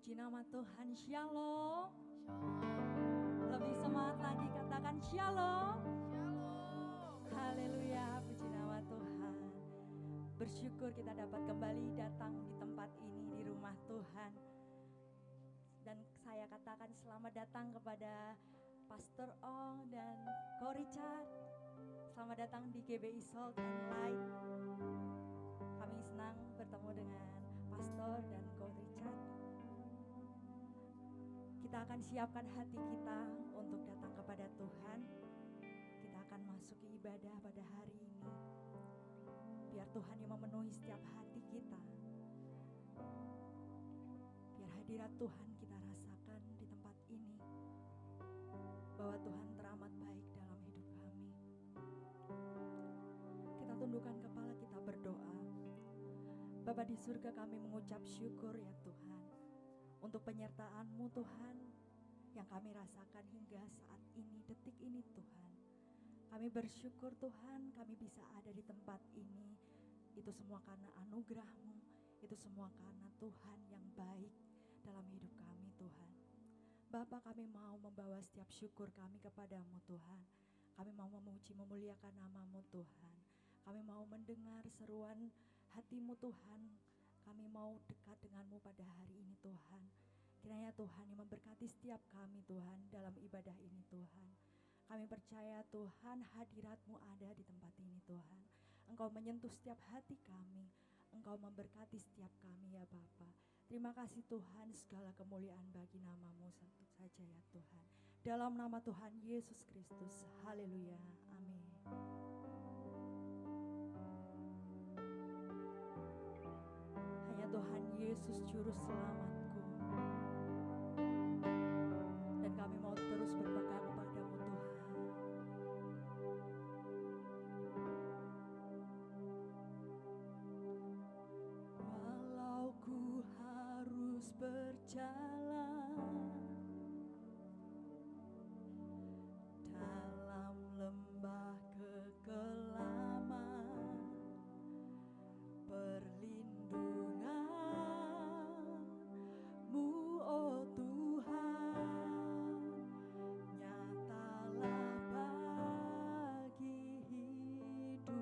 Puji nama Tuhan, Shalom. Shalom. Lebih semangat lagi katakan Shalom. Shalom. Haleluya, puji nama Tuhan. Bersyukur kita dapat kembali datang di tempat ini, di rumah Tuhan. Dan saya katakan selamat datang kepada Pastor Ong dan Ko Richard. Selamat datang di GBI Salt and Light. Kami senang bertemu dengan Pastor dan Ko Richard. Kita akan siapkan hati kita untuk datang kepada Tuhan. Kita akan masuki ibadah pada hari ini. Biar Tuhan yang memenuhi setiap hati kita. Biar hadirat Tuhan kita rasakan di tempat ini. Bahwa Tuhan teramat baik dalam hidup kami. Kita tundukkan kepala kita berdoa. Bapa di surga, kami mengucap syukur ya Tuhan. Untuk penyertaan-Mu Tuhan yang kami rasakan hingga saat ini, detik ini Tuhan. Kami bersyukur Tuhan kami bisa ada di tempat ini. Itu semua karena anugerah-Mu, itu semua karena Tuhan yang baik dalam hidup kami Tuhan. Bapa, kami mau membawa setiap syukur kami kepadamu Tuhan. Kami mau memuji memuliakan nama-Mu Tuhan. Kami mau mendengar seruan hati-Mu Tuhan. Kami mau dekat dengan-Mu pada hari ini Tuhan. Kiranya Tuhan yang memberkati setiap kami Tuhan dalam ibadah ini Tuhan. Kami percaya Tuhan hadirat-Mu ada di tempat ini Tuhan. Engkau menyentuh setiap hati kami. Engkau memberkati setiap kami ya Bapa. Terima kasih Tuhan, segala kemuliaan bagi nama-Mu satu saja ya Tuhan. Dalam nama Tuhan Yesus Kristus. Haleluya. Amin. Tuhan Yesus Juru Selamatku. Dan kami mau terus berpegang padamu Tuhan. Walau ku harus berjalan dalam lembah kekelaman, perlindungan-Mu oh Tuhan, nyatalah bagi hidupku.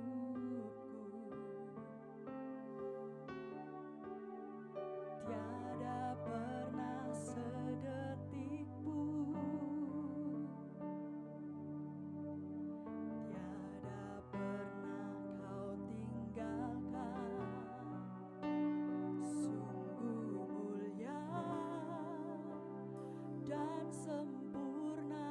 Tiada pernah sedetik pun, tiada pernah Kau tinggalkan. Sungguh mulia dan sempurna,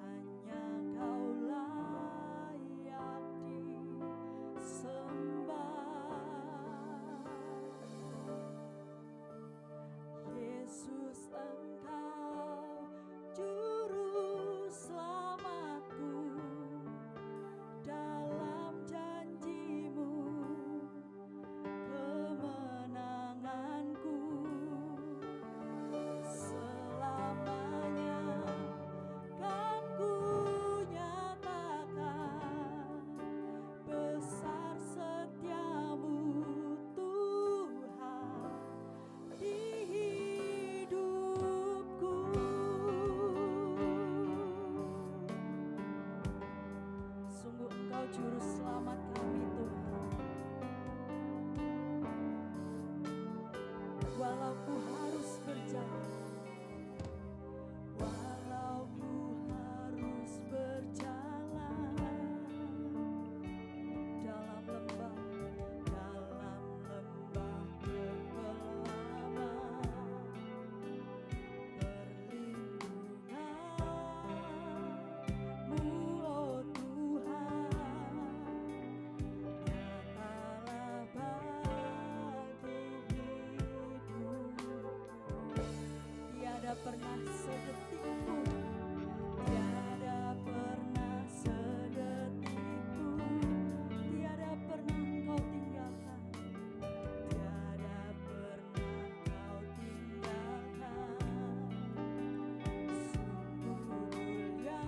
hanya Kau layak disembah. Yesus, Engkau Juru Selamatku. Dalam janji-Mu kemenanganku selamanya kan ku nyatakan besar setia-Mu Tuhan di hidupku. Sungguh Engkau Juru Selamat kami Tuhan. Walau ku harus berjalan, walau ku harus berjalan dalam lembah kekelaman, perlindungan-Mu oh Tuhan, nyatalah bagi hidupku. Tiada pernah sedetik pun, tiada pernah sedetik pun, tiada pernah Engkau tinggalkan, tiada pernah Kau tinggalkan. Sungguh mulia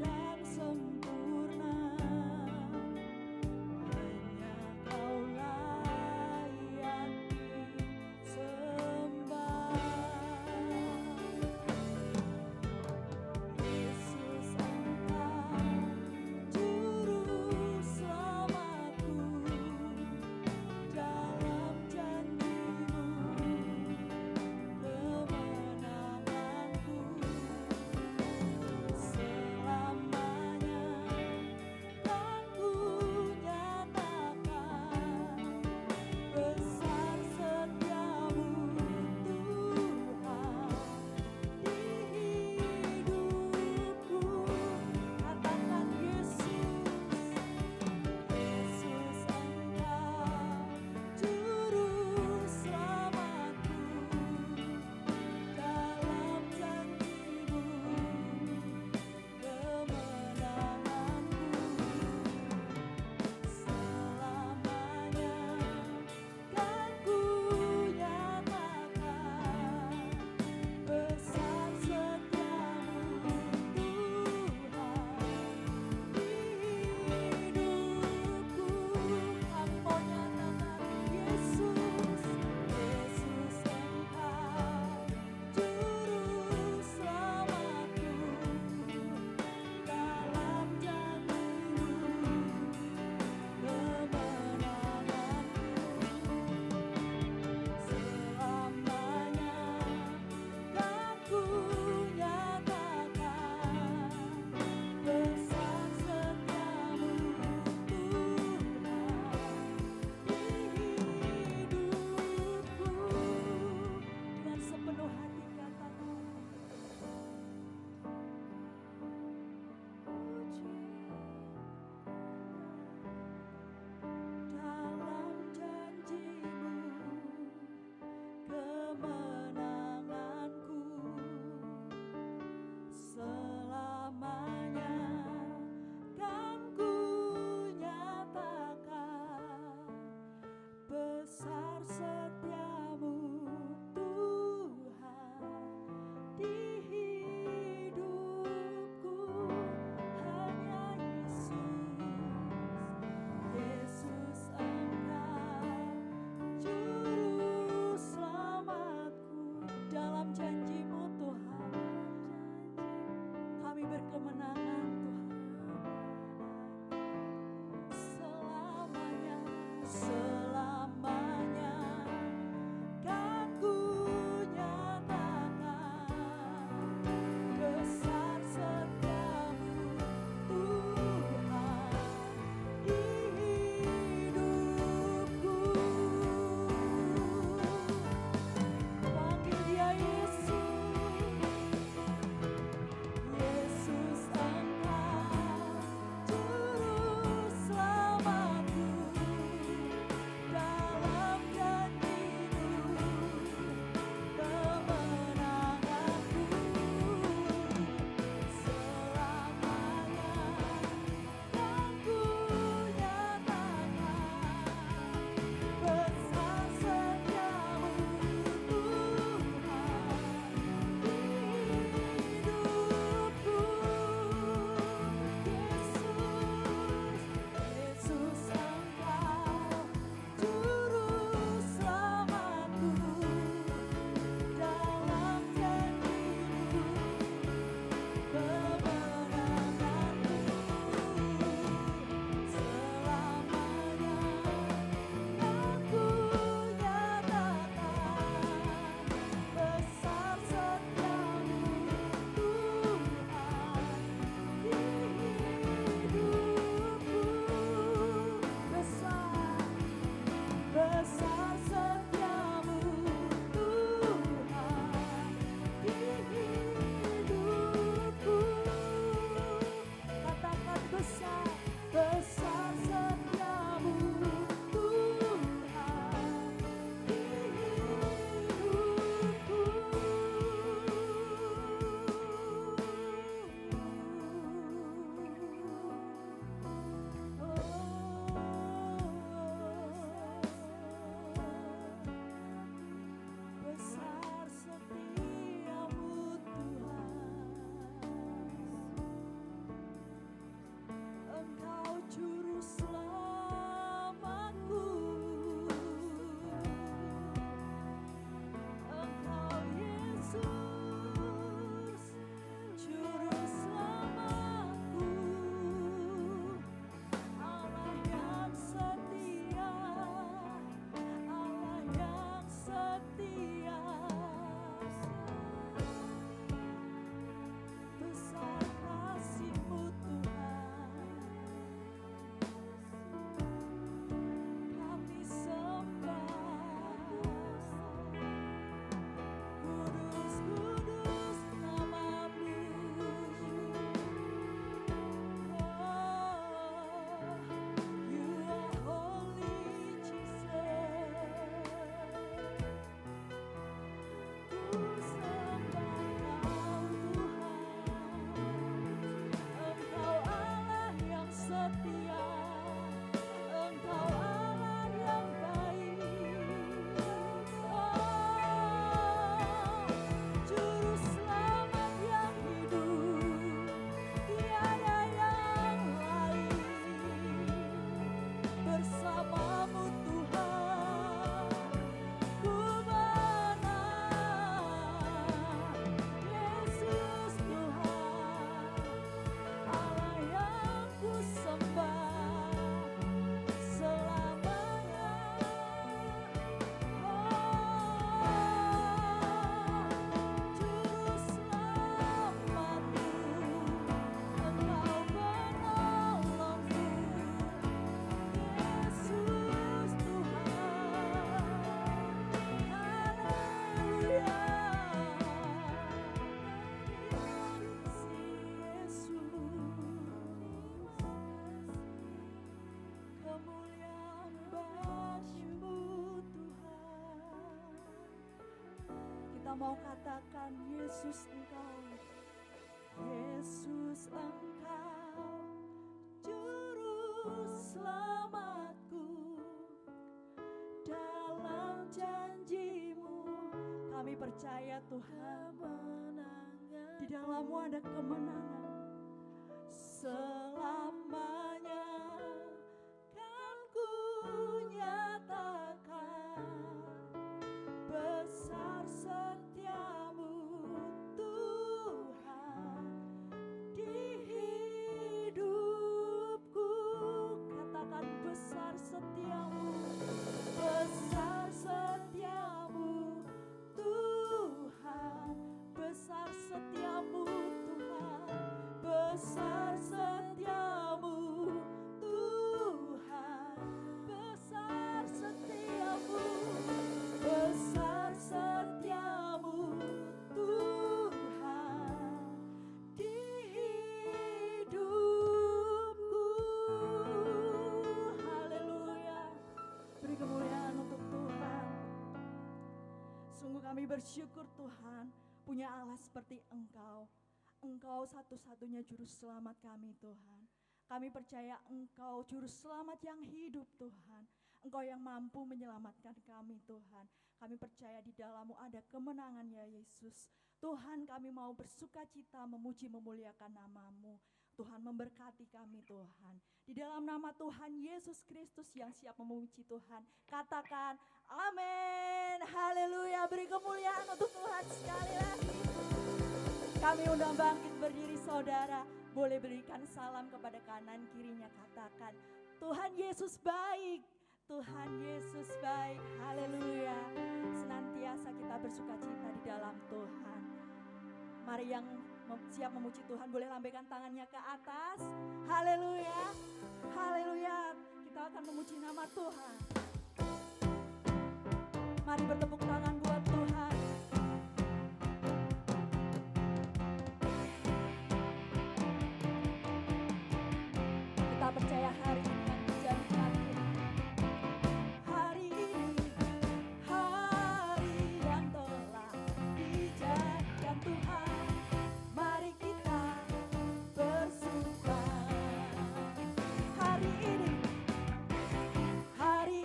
dan sempurna, hanya Kau layak mau katakan Yesus Engkau, Yesus Engkau juru selamatku. Dalam janji-Mu kami percaya Tuhan, di dalam-Mu ada kemenangan. Selamanya kan ku nyatakan besar setia-Mu Tuhan di hidupku. Katakan besar setia-Mu, besar setia-Mu Tuhan, besar setia-Mu Tuhan, besar setia-Mu Tuhan, besar setia-Mu, besar setia-Mu Tuhan di hidupku. Haleluya. Beri kemuliaan untuk Tuhan. Sungguh kami bersyukur Tuhan punya Allah seperti Engkau. Engkau satu-satunya juru selamat kami Tuhan. Kami percaya Engkau juru selamat yang hidup Tuhan. Engkau yang mampu menyelamatkan kami Tuhan. Kami percaya di dalam-Mu ada kemenangan ya Yesus. Tuhan, kami mau bersuka cita memuji memuliakan nama-Mu. Tuhan memberkati kami Tuhan. Di dalam nama Tuhan Yesus Kristus yang siap memuji Tuhan, katakan amin. Haleluya. Beri kemuliaan untuk Tuhan sekali lagi. Kami undang bangkit berdiri saudara. Boleh berikan salam kepada kanan kirinya, katakan Tuhan Yesus baik. Tuhan Yesus baik. Haleluya. Senantiasa kita bersuka cita di dalam Tuhan. Mari yang siap memuji Tuhan boleh lambaikan tangannya ke atas. Haleluya. Haleluya. Kita akan memuji nama Tuhan. Mari bertepuk tangan buat Tuhan. Kita percaya hari ini yang menjadi akhir. Hari ini hari yang telah dijadikan Tuhan. Mari kita bersuka. Hari ini hari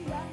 yang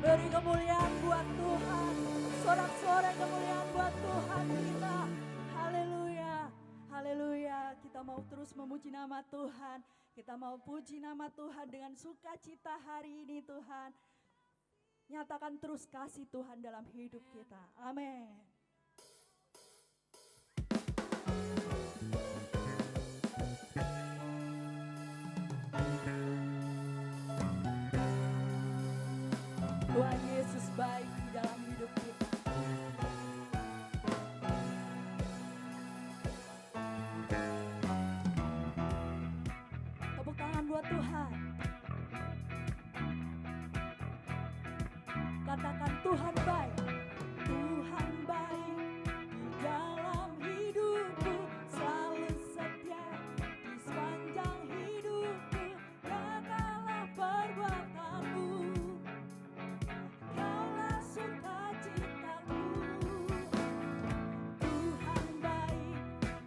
Beri kemuliaan buat Tuhan. Sorak-sorai kemuliaan buat Tuhan kita. Haleluya. Haleluya. Kita mau terus memuji nama Tuhan. Kita mau puji nama Tuhan dengan sukacita hari ini Tuhan. Nyatakan terus kasih Tuhan dalam hidup kita. Amin. Tuhan Yesus baik di dalam hidup kita. Tepuk tangan buat Tuhan. Katakan Tuhan baik. Tuhan baik di dalam hidupku, selalu setia di sepanjang hidupku. Nyatalah perbuatanmu, Kaulah sukacitaku. Tuhan baik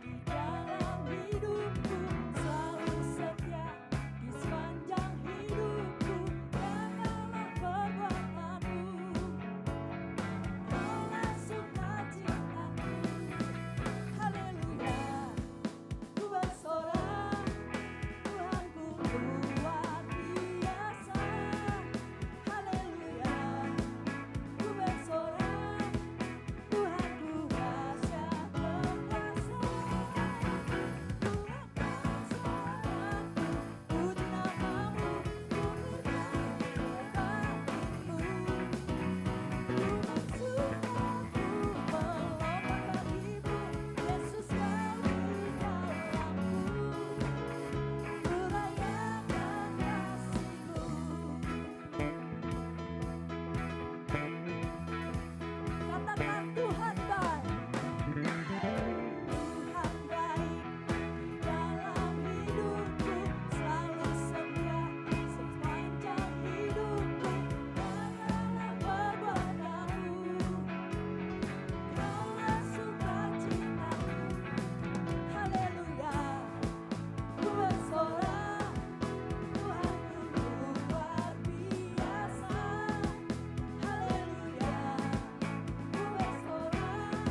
di dalam hidupku, selalu setia di sepanjang hidupku. Nyatalah perbuatanmu, Kaulah sukacitaku. Haleluya, ku bersorak, Tuhanku luar biasa. Haleluya, ku bersorak, Tuhanku dahsyat perkasa. Ku angkat suaraku, puji namamu, ku bernyanyi bagimu. Ku bersukaku melompat bagimu, Yesus Kau di dalamku. Ku rayakan kasih-Mu. Katakan Tuhan baik. Tuhan baik di dalam hidupku, selalu setia sepanjang hidupku. Nyatalah perbuatanmu, Kaulah sukacitaku. Haleluya, ku bersorak, Tuhanku luar biasa. Haleluya, ku bersorak,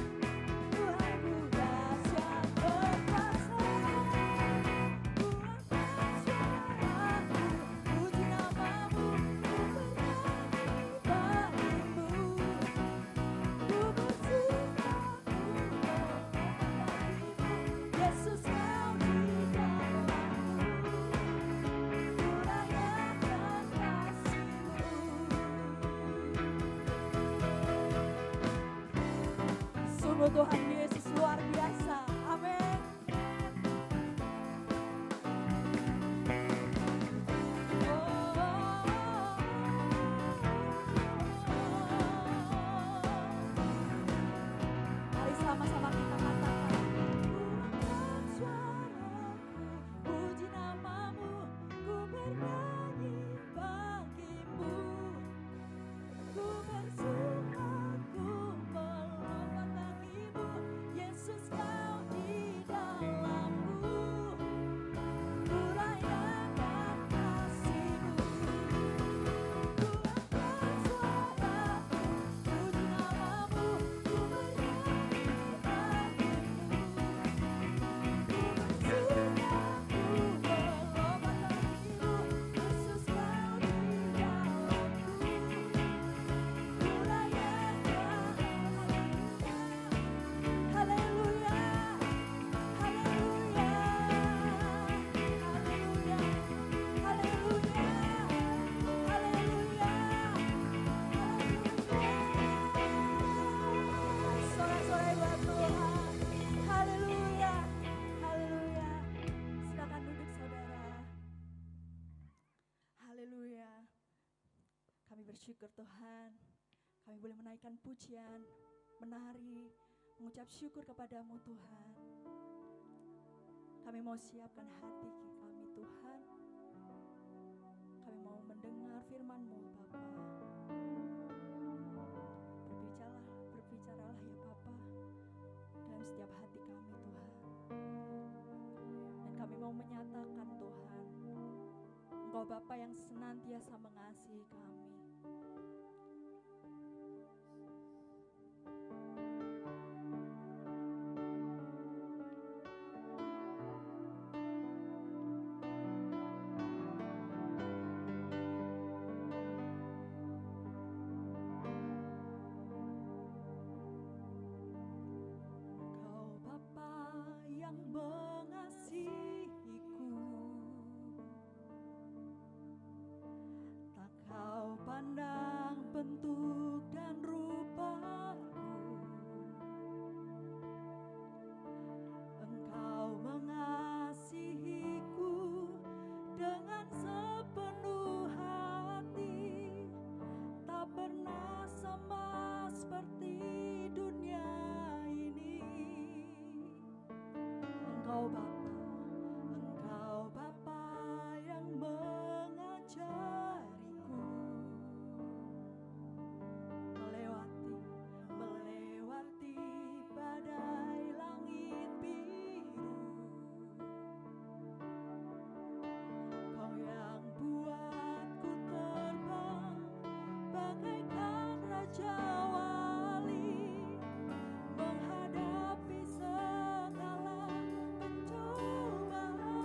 Tuhanku dahsyat perkasa. Ku angkat suaraku, puji namamu, ku bernyanyi bagimu. Ku bersukaku melompat bagimu, Yesus Kau di dalamku. Ku rayakan kasih-Mu. Sungguh Tuhan Yesus luar biasa. Amin. Mari sama-sama kita katakan. Ku angkat suaraku, puji namamu, ku bernyanyi bagimu. Ku bersukaku melompat bagimu, Yesus Kau di dalamku. Ku rayakan kasih-Mu. Ku angkat suaraku, puji namamu, ku bernyanyi bagimu. Ku bersukaku melompat bagimu, Yesus Kau di dalamku. Ku rayakan. Haleluya, haleluya, haleluya, haleluya, haleluya, haleluya. Sorak-sorai buat Tuhan. Haleluya, haleluya. Silakan duduk saudara. Haleluya. Kami bersyukur Tuhan. Kami boleh menaikkan pujian, menari, mengucap syukur kepadamu Tuhan. Kami mau siapkan hati kami Tuhan. Kami mau mendengar firman-Mu Bapa. Berbicaralah ya Bapa dalam setiap hati kami Tuhan. Dan kami mau menyatakan Tuhan, Engkau Bapa yang senantiasa mengasihi kami. pandang bentuk dan rupaku, Engkau mengasihiku dengan sepenuh hati, tak pernah sama seperti dunia ini. Engkau Bapa yang mengajariku melewati badai langit biru. Kau yang buatku terbang bagaikan raja wali, menghadapi segala pencobaan.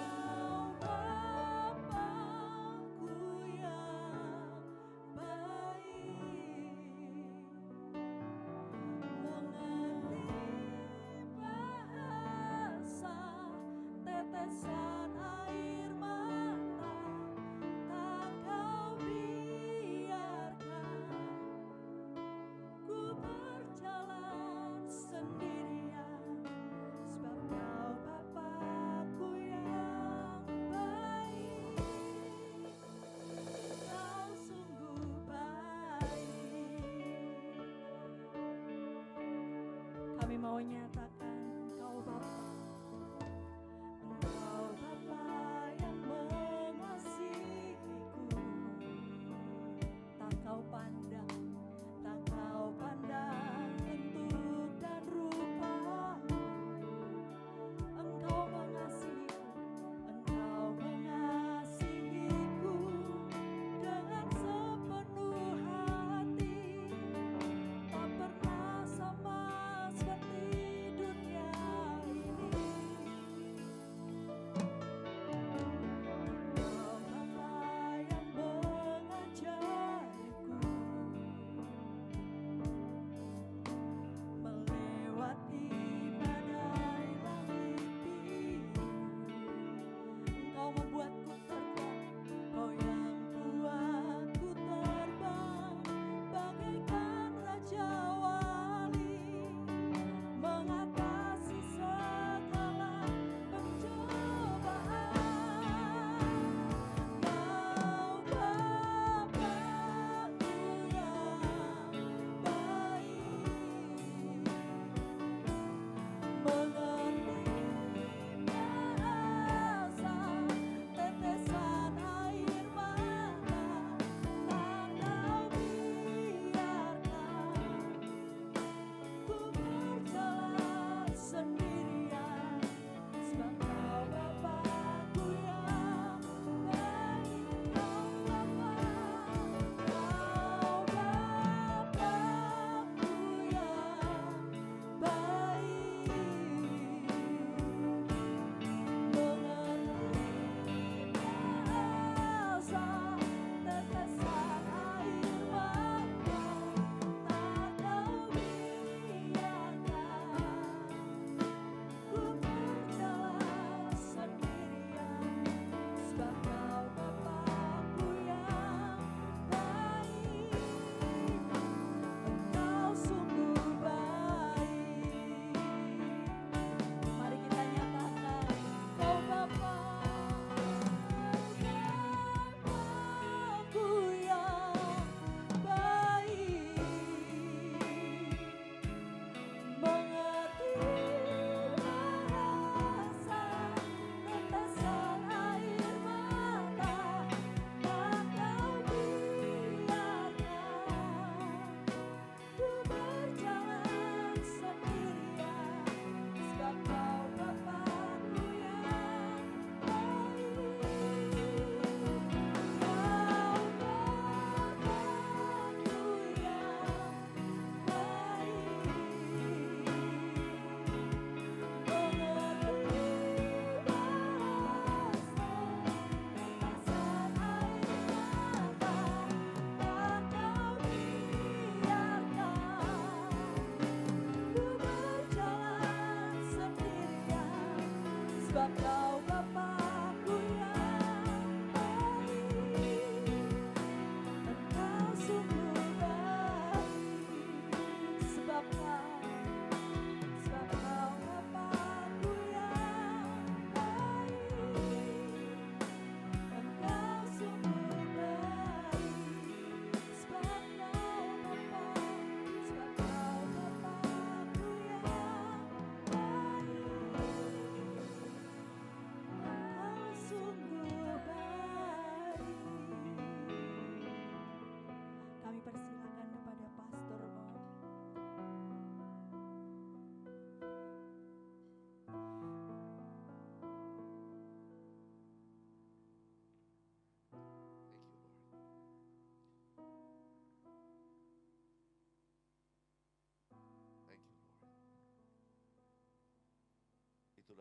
Kau Bapakku yang baik, mengerti bahasa tetesan air mata, tak kau biarkan ku berjalan sendirian, sebab kau Bapakku yang baik, kau sungguh baik. Kami mau nyatakan Engkau Bapa yang mengasihiku, tak kau pandang bentuk dan rupaku. Engkau mengasihiku dengan sepenuh hati, tak pernah sama seperti dunia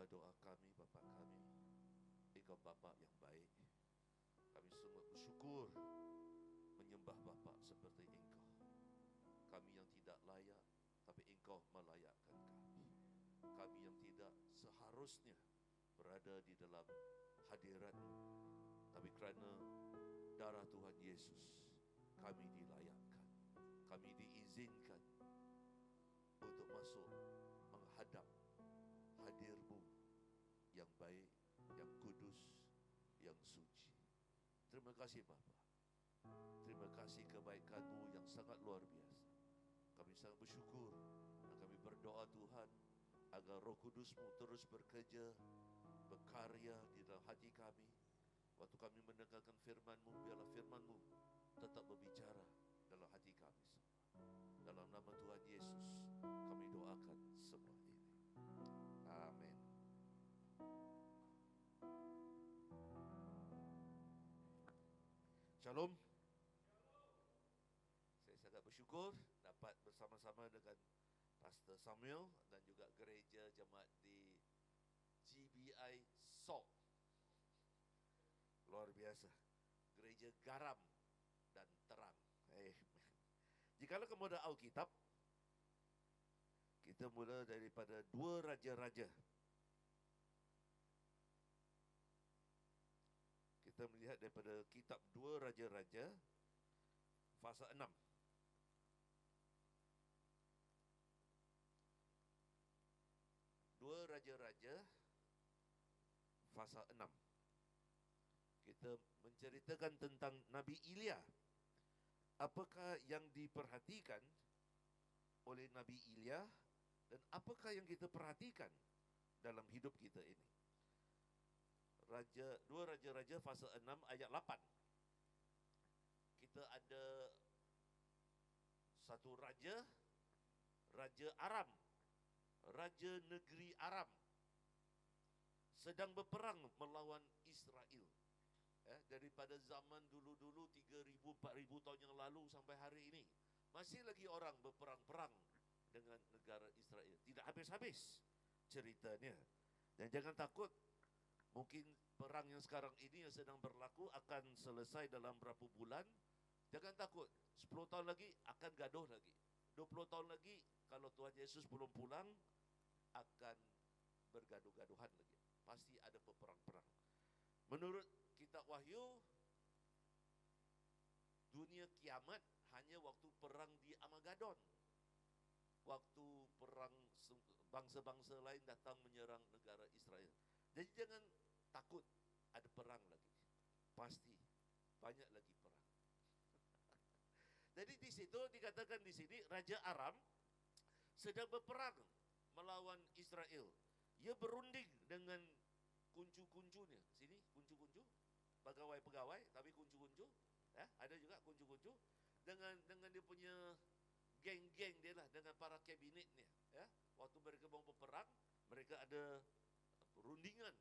doa kami, Bapa kami. Engkau Bapa yang baik. Kami sungguh bersyukur menyembah Bapa seperti Engkau. Kami yang tidak layak, tapi Engkau melayakkan kami. Kami yang tidak seharusnya berada di dalam hadirat-Mu, tapi kerana darah Tuhan Yesus, kami dilayakkan. Kami diizinkan untuk masuk menghadap hadir-Mu yang baik, yang kudus, yang suci. Terima kasih Bapa. Terima kasih kebaikan-Mu yang sangat luar biasa. Kami sangat bersyukur dan kami berdoa Tuhan agar Roh Kudus-Mu terus bekerja, berkarya di dalam hati kami. Waktu kami mendengarkan firman-Mu, biarlah firman-Mu tetap berbicara dalam hati kami semua. Dalam nama Tuhan Yesus, kami doakan semua ini. Amin. Shalom. Saya sangat bersyukur dapat bersama-sama dengan Pastor Samuel dan juga gereja jemaat di GBI Salt. Luar biasa. Gereja garam dan terang. Jikalau kamu ada Alkitab, kita mula daripada 2 Raja-Raja. Kita melihat daripada kitab 2 Raja-Raja fasa 6. 2 Raja-Raja fasa 6. Kita menceritakan tentang Nabi Ilya. Apakah yang diperhatikan oleh Nabi Ilya dan apakah yang kita perhatikan dalam hidup kita ini? 2 Raja-Raja fasa 6 ayat 8. Kita ada satu raja, Raja Aram, Raja negeri Aram, sedang berperang melawan Israel. Daripada zaman dulu-dulu 3,000-4,000 tahun yang lalu sampai hari ini, masih lagi orang berperang-perang dengan negara Israel. Tidak habis-habis ceritanya. Dan jangan takut, mungkin perang yang sekarang ini yang sedang berlaku akan selesai dalam berapa bulan. Jangan takut, 10 tahun lagi akan gaduh lagi. 20 tahun lagi kalau Tuhan Yesus belum pulang, akan bergaduh-gaduhan lagi. Pasti ada peperang-perang. Menurut kitab Wahyu, dunia kiamat hanya waktu perang di Armageddon. Waktu perang bangsa-bangsa lain datang menyerang negara Israel. Jadi jangan takut ada perang lagi. Pasti banyak lagi perang. Jadi di situ dikatakan di sini Raja Aram sedang berperang melawan Israel. Ia berunding dengan kuncu-kuncunya. Sini kuncu-kuncu, pegawai-pegawai tapi kuncu-kuncu. Ada juga kuncu-kuncu dengan dia punya geng-geng dia lah, dengan para kabinetnya. Waktu mereka mau berperang, mereka ada perundingan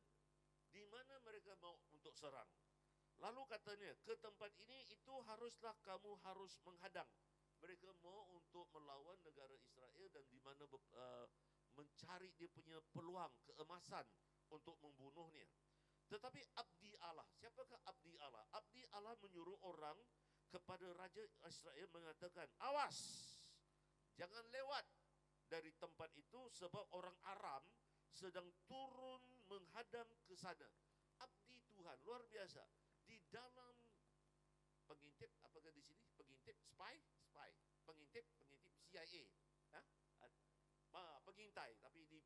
di mana mereka mau untuk serang. Lalu katanya, ke tempat ini itu haruslah kamu harus menghadang. Mereka mau untuk melawan negara Israel dan di mana mencari dia punya peluang, keemasan untuk membunuhnya. Tetapi abdi Allah, siapakah abdi Allah? Abdi Allah menyuruh orang kepada Raja Israel mengatakan, awas, jangan lewat dari tempat itu sebab orang Aram sedang turun menghadang ke sana. Abdi Tuhan, luar biasa. Di dalam pengintip, apakah di sini pengintip, spy, pengintip CIA, pengintai, tapi di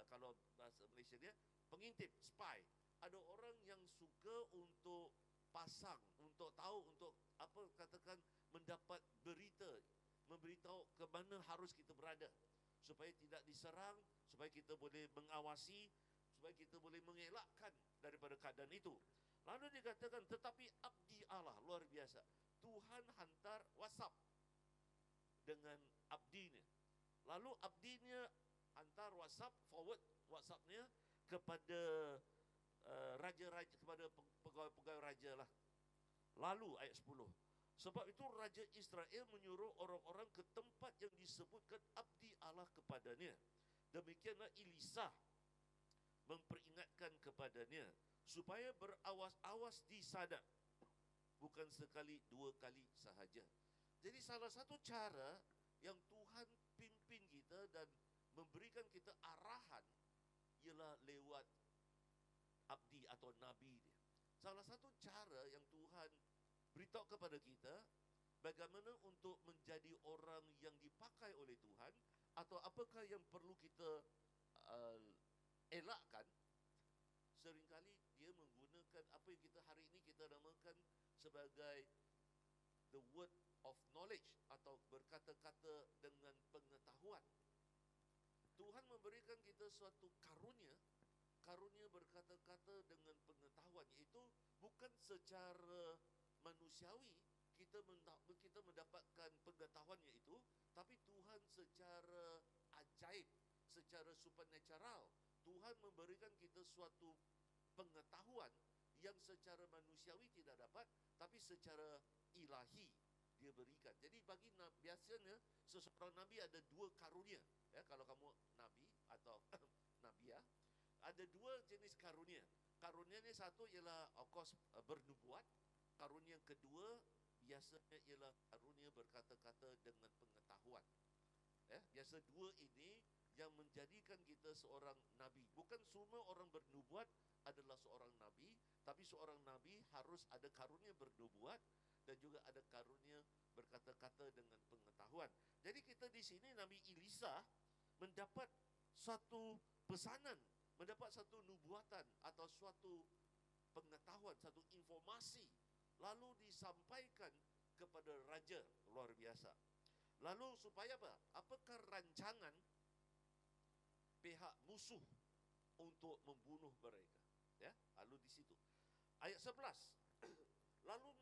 kalau bahasa Malaysia dia pengintip, spy. Ada orang yang suka untuk pasang, untuk tahu, untuk apa katakan mendapat berita, memberitahu ke mana harus kita berada supaya tidak diserang, supaya kita boleh mengawasi, supaya kita boleh mengelakkan daripada keadaan itu. Lalu dikatakan, tetapi abdi Allah, luar biasa. Tuhan hantar WhatsApp dengan abdinya. Lalu abdinya hantar WhatsApp, forward WhatsAppnya kepada raja-raja, kepada pegawai-pegawai raja lah. Lalu ayat 10. Sebab itu Raja Israel menyuruh orang-orang ke tempat yang disebutkan abdi Allah kepadanya. Demikianlah Elisa memperingatkan kepadanya supaya berawas-awas di sana, bukan sekali dua kali sahaja. Jadi salah satu cara yang Tuhan pimpin kita dan memberikan kita arahan ialah lewat abdi atau nabi dia. Salah satu cara yang Tuhan beritahu kepada kita bagaimana untuk menjadi orang yang dipakai oleh Tuhan, atau apakah yang perlu kita elakkan. Seringkali dia menggunakan apa yang kita hari ini kita namakan sebagai the word of knowledge, atau berkata-kata dengan pengetahuan. Tuhan memberikan kita suatu karunia berkata-kata dengan pengetahuan, iaitu bukan secara manusiawi kita mendapatkan pengetahuannya itu, tapi Tuhan secara ajaib, secara supernatural, Tuhan memberikan kita suatu pengetahuan yang secara manusiawi tidak dapat, tapi secara ilahi dia berikan. Jadi bagi biasanya seseorang nabi ada dua karunia. Ya, kalau kamu nabi atau nabiah, ada dua jenis karunia. Karunia ini satu ialah of course bernubuat. Karunia yang kedua biasanya ialah karunia berkata-kata dengan pengetahuan. Ya, biasa dua ini yang menjadikan kita seorang nabi. Bukan semua orang bernubuat adalah seorang nabi, tapi seorang nabi harus ada karunia bernubuat dan juga ada karunia berkata-kata dengan pengetahuan. Jadi kita di sini Nabi Elisa mendapat suatu pesanan, mendapat satu nubuatan atau suatu pengetahuan, satu informasi, lalu disampaikan kepada raja. Luar biasa. Lalu supaya apa? Apakah rancangan pihak musuh untuk membunuh mereka? Ya, lalu di situ ayat 11. Lalu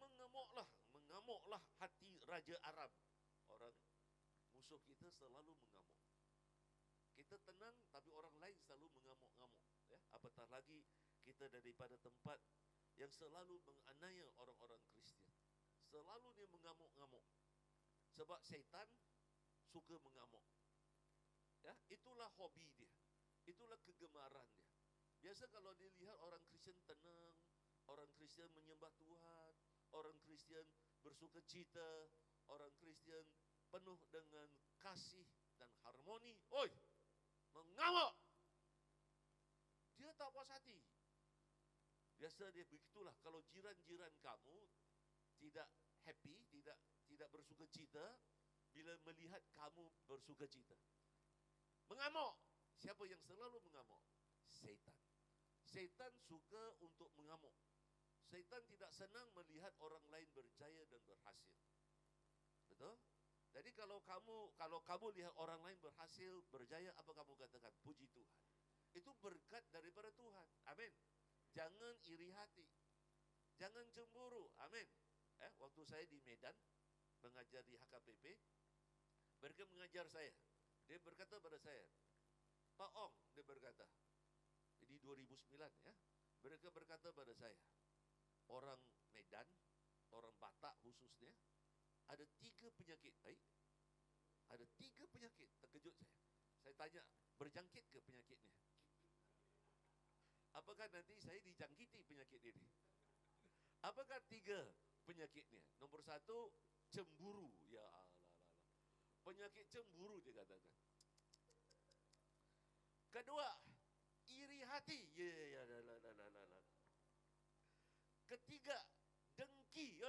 mengamuklah hati Raja Aram. Orang musuh kita selalu mengamuk. Kita tenang, tapi orang lain selalu mengamuk-ngamuk. Ya, apatah lagi kita daripada tempat yang selalu menganiaya orang-orang Kristian. Selalu dia mengamuk-ngamuk. Sebab syaitan suka mengamuk. Ya, itulah hobi dia. Itulah kegemaran dia. Biasa kalau dia lihat orang Kristian tenang, orang Kristian menyembah Tuhan, orang Kristian bersuka cita, orang Kristian penuh dengan kasih dan harmoni, oi, mengamuk. Dia tak puas hati. Biasa dia begitulah. Kalau jiran-jiran kamu tidak happy, tidak bersuka cita bila melihat kamu bersuka cita, mengamuk. Siapa yang selalu mengamuk? Syaitan. Syaitan suka untuk mengamuk. Syaitan tidak senang melihat orang lain berjaya dan berhasil. Betul? Jadi kalau kamu lihat orang lain berhasil, berjaya, apa kamu katakan? Puji Tuhan. Itu berkat daripada Tuhan. Amin. Jangan iri hati. Jangan cemburu. Amin. Waktu saya di Medan mengajar di HKPP, mereka mengajar saya. Dia berkata pada saya, Pak Ong, dia berkata, di 2009 ya, mereka berkata pada saya, orang Medan, orang Batak khususnya, ada 3 penyakit. Ada 3 penyakit. Terkejut saya. Saya tanya, berjangkit ke penyakitnya? Apakah nanti saya dijangkiti penyakit ini? Apakah 3 penyakitnya? Nomor 1, cemburu. Ya Allah. Penyakit cemburu dia katakan. Kedua, iri hati. Ya. Ketiga, dengki.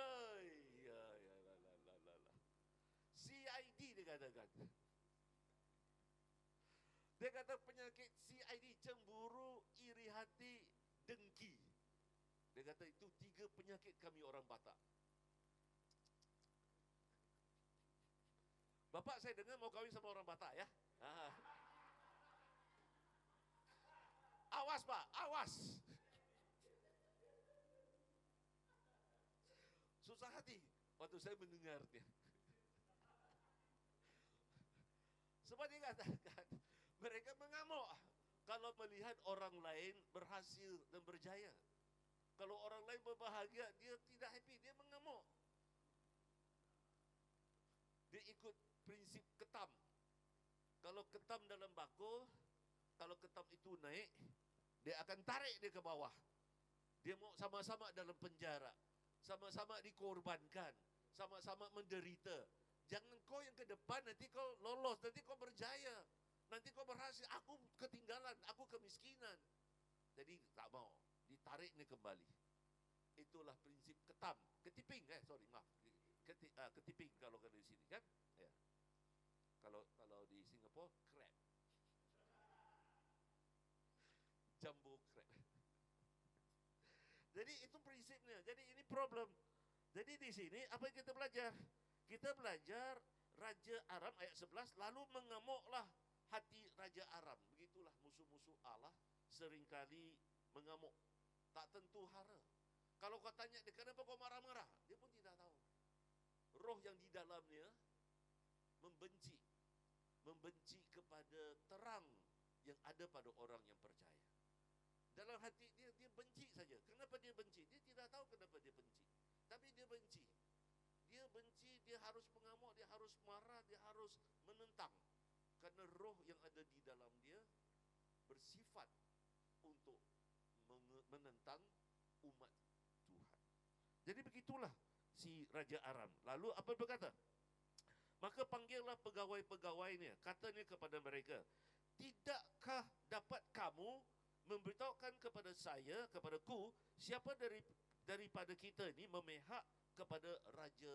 CID dia katakan. Dia kata penyakit CID, cemburu, iri hati, dengki. Dia kata itu 3 penyakit kami orang Batak. Bapak saya dengar mau kawin sama orang Batak ya. Awas Pak, awas. Susah hati waktu saya mendengarnya. Sebab dia katakan, mereka mengamuk kalau melihat orang lain berhasil dan berjaya. Kalau orang lain berbahagia, dia tidak happy, dia mengamuk. Dia ikut prinsip ketam. Kalau ketam dalam bakul, kalau ketam itu naik, Dia akan tarik dia ke bawah. Dia mau sama-sama dalam penjara. Sama-sama dikorbankan. Sama-sama menderita. Jangan kau yang ke depan, nanti kau lolos, nanti kau berjaya. Nanti kau berhasil, aku ketinggalan, aku kemiskinan. Jadi tak mau, ditarik ni kembali. Itulah prinsip ketam, ketiping ketiping kalau di sini kan? Ya. Kalau di Singapura crab. Jumbo crab. Jadi itu prinsipnya. Jadi ini problem. Jadi di sini apa yang kita belajar? Kita belajar Raja Aram ayat 11, lalu mengamuklah hati Raja Aram. Begitulah musuh-musuh Allah seringkali mengamuk. Tak tentu hara. Kalau kau tanya dia, kenapa kau marah-marah? Dia pun tidak tahu. Roh yang di dalamnya membenci. Membenci kepada terang yang ada pada orang yang percaya. Dalam hati dia, dia benci saja. Kenapa dia benci? Dia tidak tahu kenapa dia benci. Tapi dia benci. Dia benci, dia harus mengamuk, dia harus marah, dia harus menentang. Karena roh yang ada di dalam dia bersifat untuk menentang umat Tuhan. Jadi begitulah si Raja Aram. Lalu apa berkata? Maka panggillah pegawai-pegawainya. Katanya kepada mereka, tidakkah dapat kamu memberitahukan kepada saya, kepadaku, siapa daripada kita ini memihak kepada Raja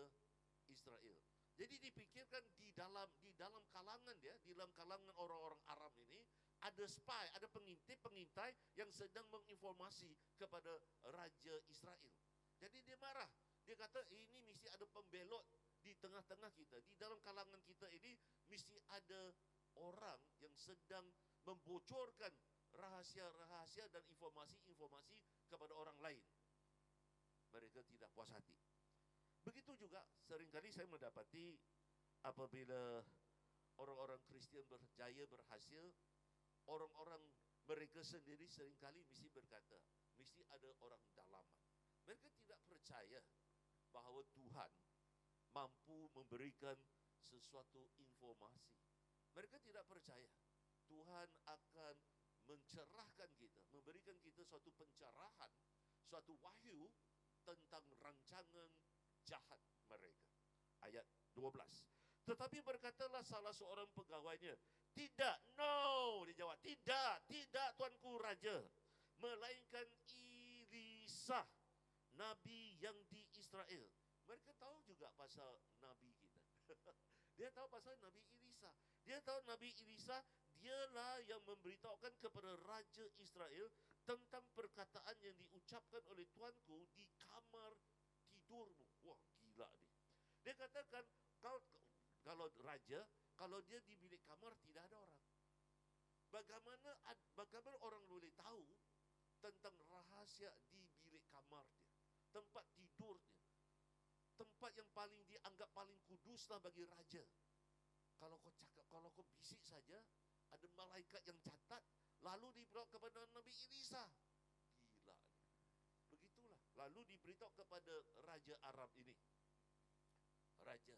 Israel. Jadi dipikirkan di dalam kalangan dia, di dalam kalangan orang-orang Aram ini ada spy, ada pengintai yang sedang menginformasi kepada Raja Israel. Jadi dia marah. Dia kata ini mesti ada pembelot di tengah-tengah kita. Di dalam kalangan kita ini mesti ada orang yang sedang membocorkan rahasia-rahasia dan informasi-informasi kepada orang lain. Mereka tidak puas hati. Begitu juga seringkali saya mendapati apabila orang-orang Kristian berjaya, berhasil, orang-orang mereka sendiri seringkali mesti berkata, mesti ada orang dalaman. Mereka tidak percaya bahawa Tuhan mampu memberikan sesuatu informasi. Mereka tidak percaya Tuhan akan mencerahkan kita, memberikan kita suatu pencerahan, suatu wahyu tentang rancangan jahat mereka. Ayat 12. Tetapi berkatalah salah seorang pegawainya, tidak, no, dia jawab, tidak tuanku raja, melainkan Elisa, nabi yang di Israel. Mereka tahu juga pasal nabi kita. Dia tahu pasal Nabi Elisa. Dia tahu Nabi Elisa, dialah yang memberitahukan kepada Raja Israel tentang perkataan yang diucapkan oleh tuanku di kamar tidurmu. Wah, gila dia. Dia katakan, kalau raja, kalau dia di bilik kamar tidak ada orang. Bagaimana orang boleh tahu tentang rahasia di bilik kamar dia, tempat tidurnya, tempat yang paling dianggap paling kuduslah bagi raja. Kalau kau bisik saja, ada malaikat yang catat, lalu diberitahu kepada Nabi Elisa. Gila. Begitulah. Lalu diberitahu kepada Raja Arab ini. Raja,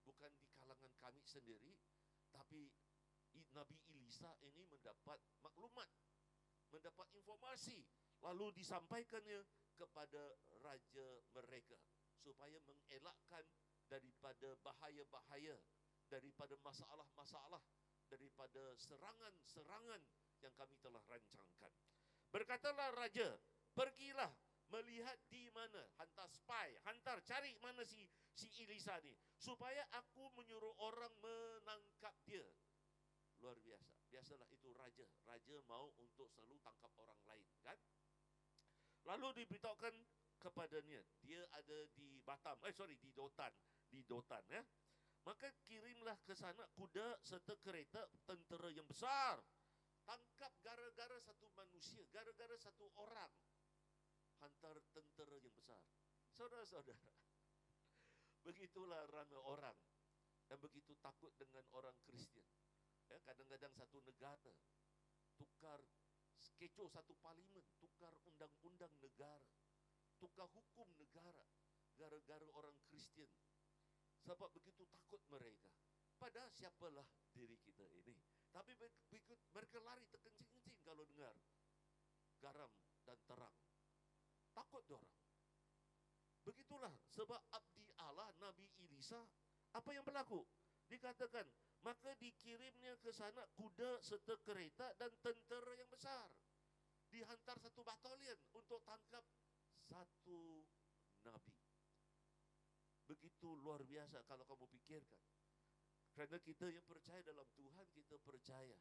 bukan di kalangan kami sendiri, tapi Nabi Elisa ini mendapat maklumat, mendapat informasi, lalu disampaikannya kepada raja mereka, supaya mengelakkan daripada bahaya-bahaya, daripada masalah-masalah, daripada serangan-serangan yang kami telah rancangkan. Berkatalah raja, pergilah melihat di mana, hantar spy, cari mana si Elisa ni, supaya aku menyuruh orang menangkap dia. Luar biasa. Biasalah itu raja mau untuk selalu tangkap orang lain, kan? Lalu diberitahukan kepadanya, dia ada di Batam, di Dotan ya. Maka kirimlah ke sana kuda serta kereta tentera yang besar. Tangkap gara-gara satu manusia, gara-gara satu orang. Hantar tentera yang besar. Saudara-saudara, begitulah ramai orang yang begitu takut dengan orang Kristian. Ya, kadang-kadang satu negara tukar kecoh satu parlimen, tukar undang-undang negara, tukar hukum negara gara-gara orang Kristian. Sebab begitu takut mereka. Padahal siapalah diri kita ini. Tapi mereka lari terkencing-kencing kalau dengar garam dan terang. Takut dorang. Begitulah sebab abdi Allah Nabi Elisa, apa yang berlaku? Dikatakan, maka dikirimnya ke sana kuda serta kereta dan tentera yang besar. Dihantar satu batalion untuk tangkap satu nabi. Begitu luar biasa kalau kamu pikirkan. Kerana kita yang percaya dalam Tuhan, kita percaya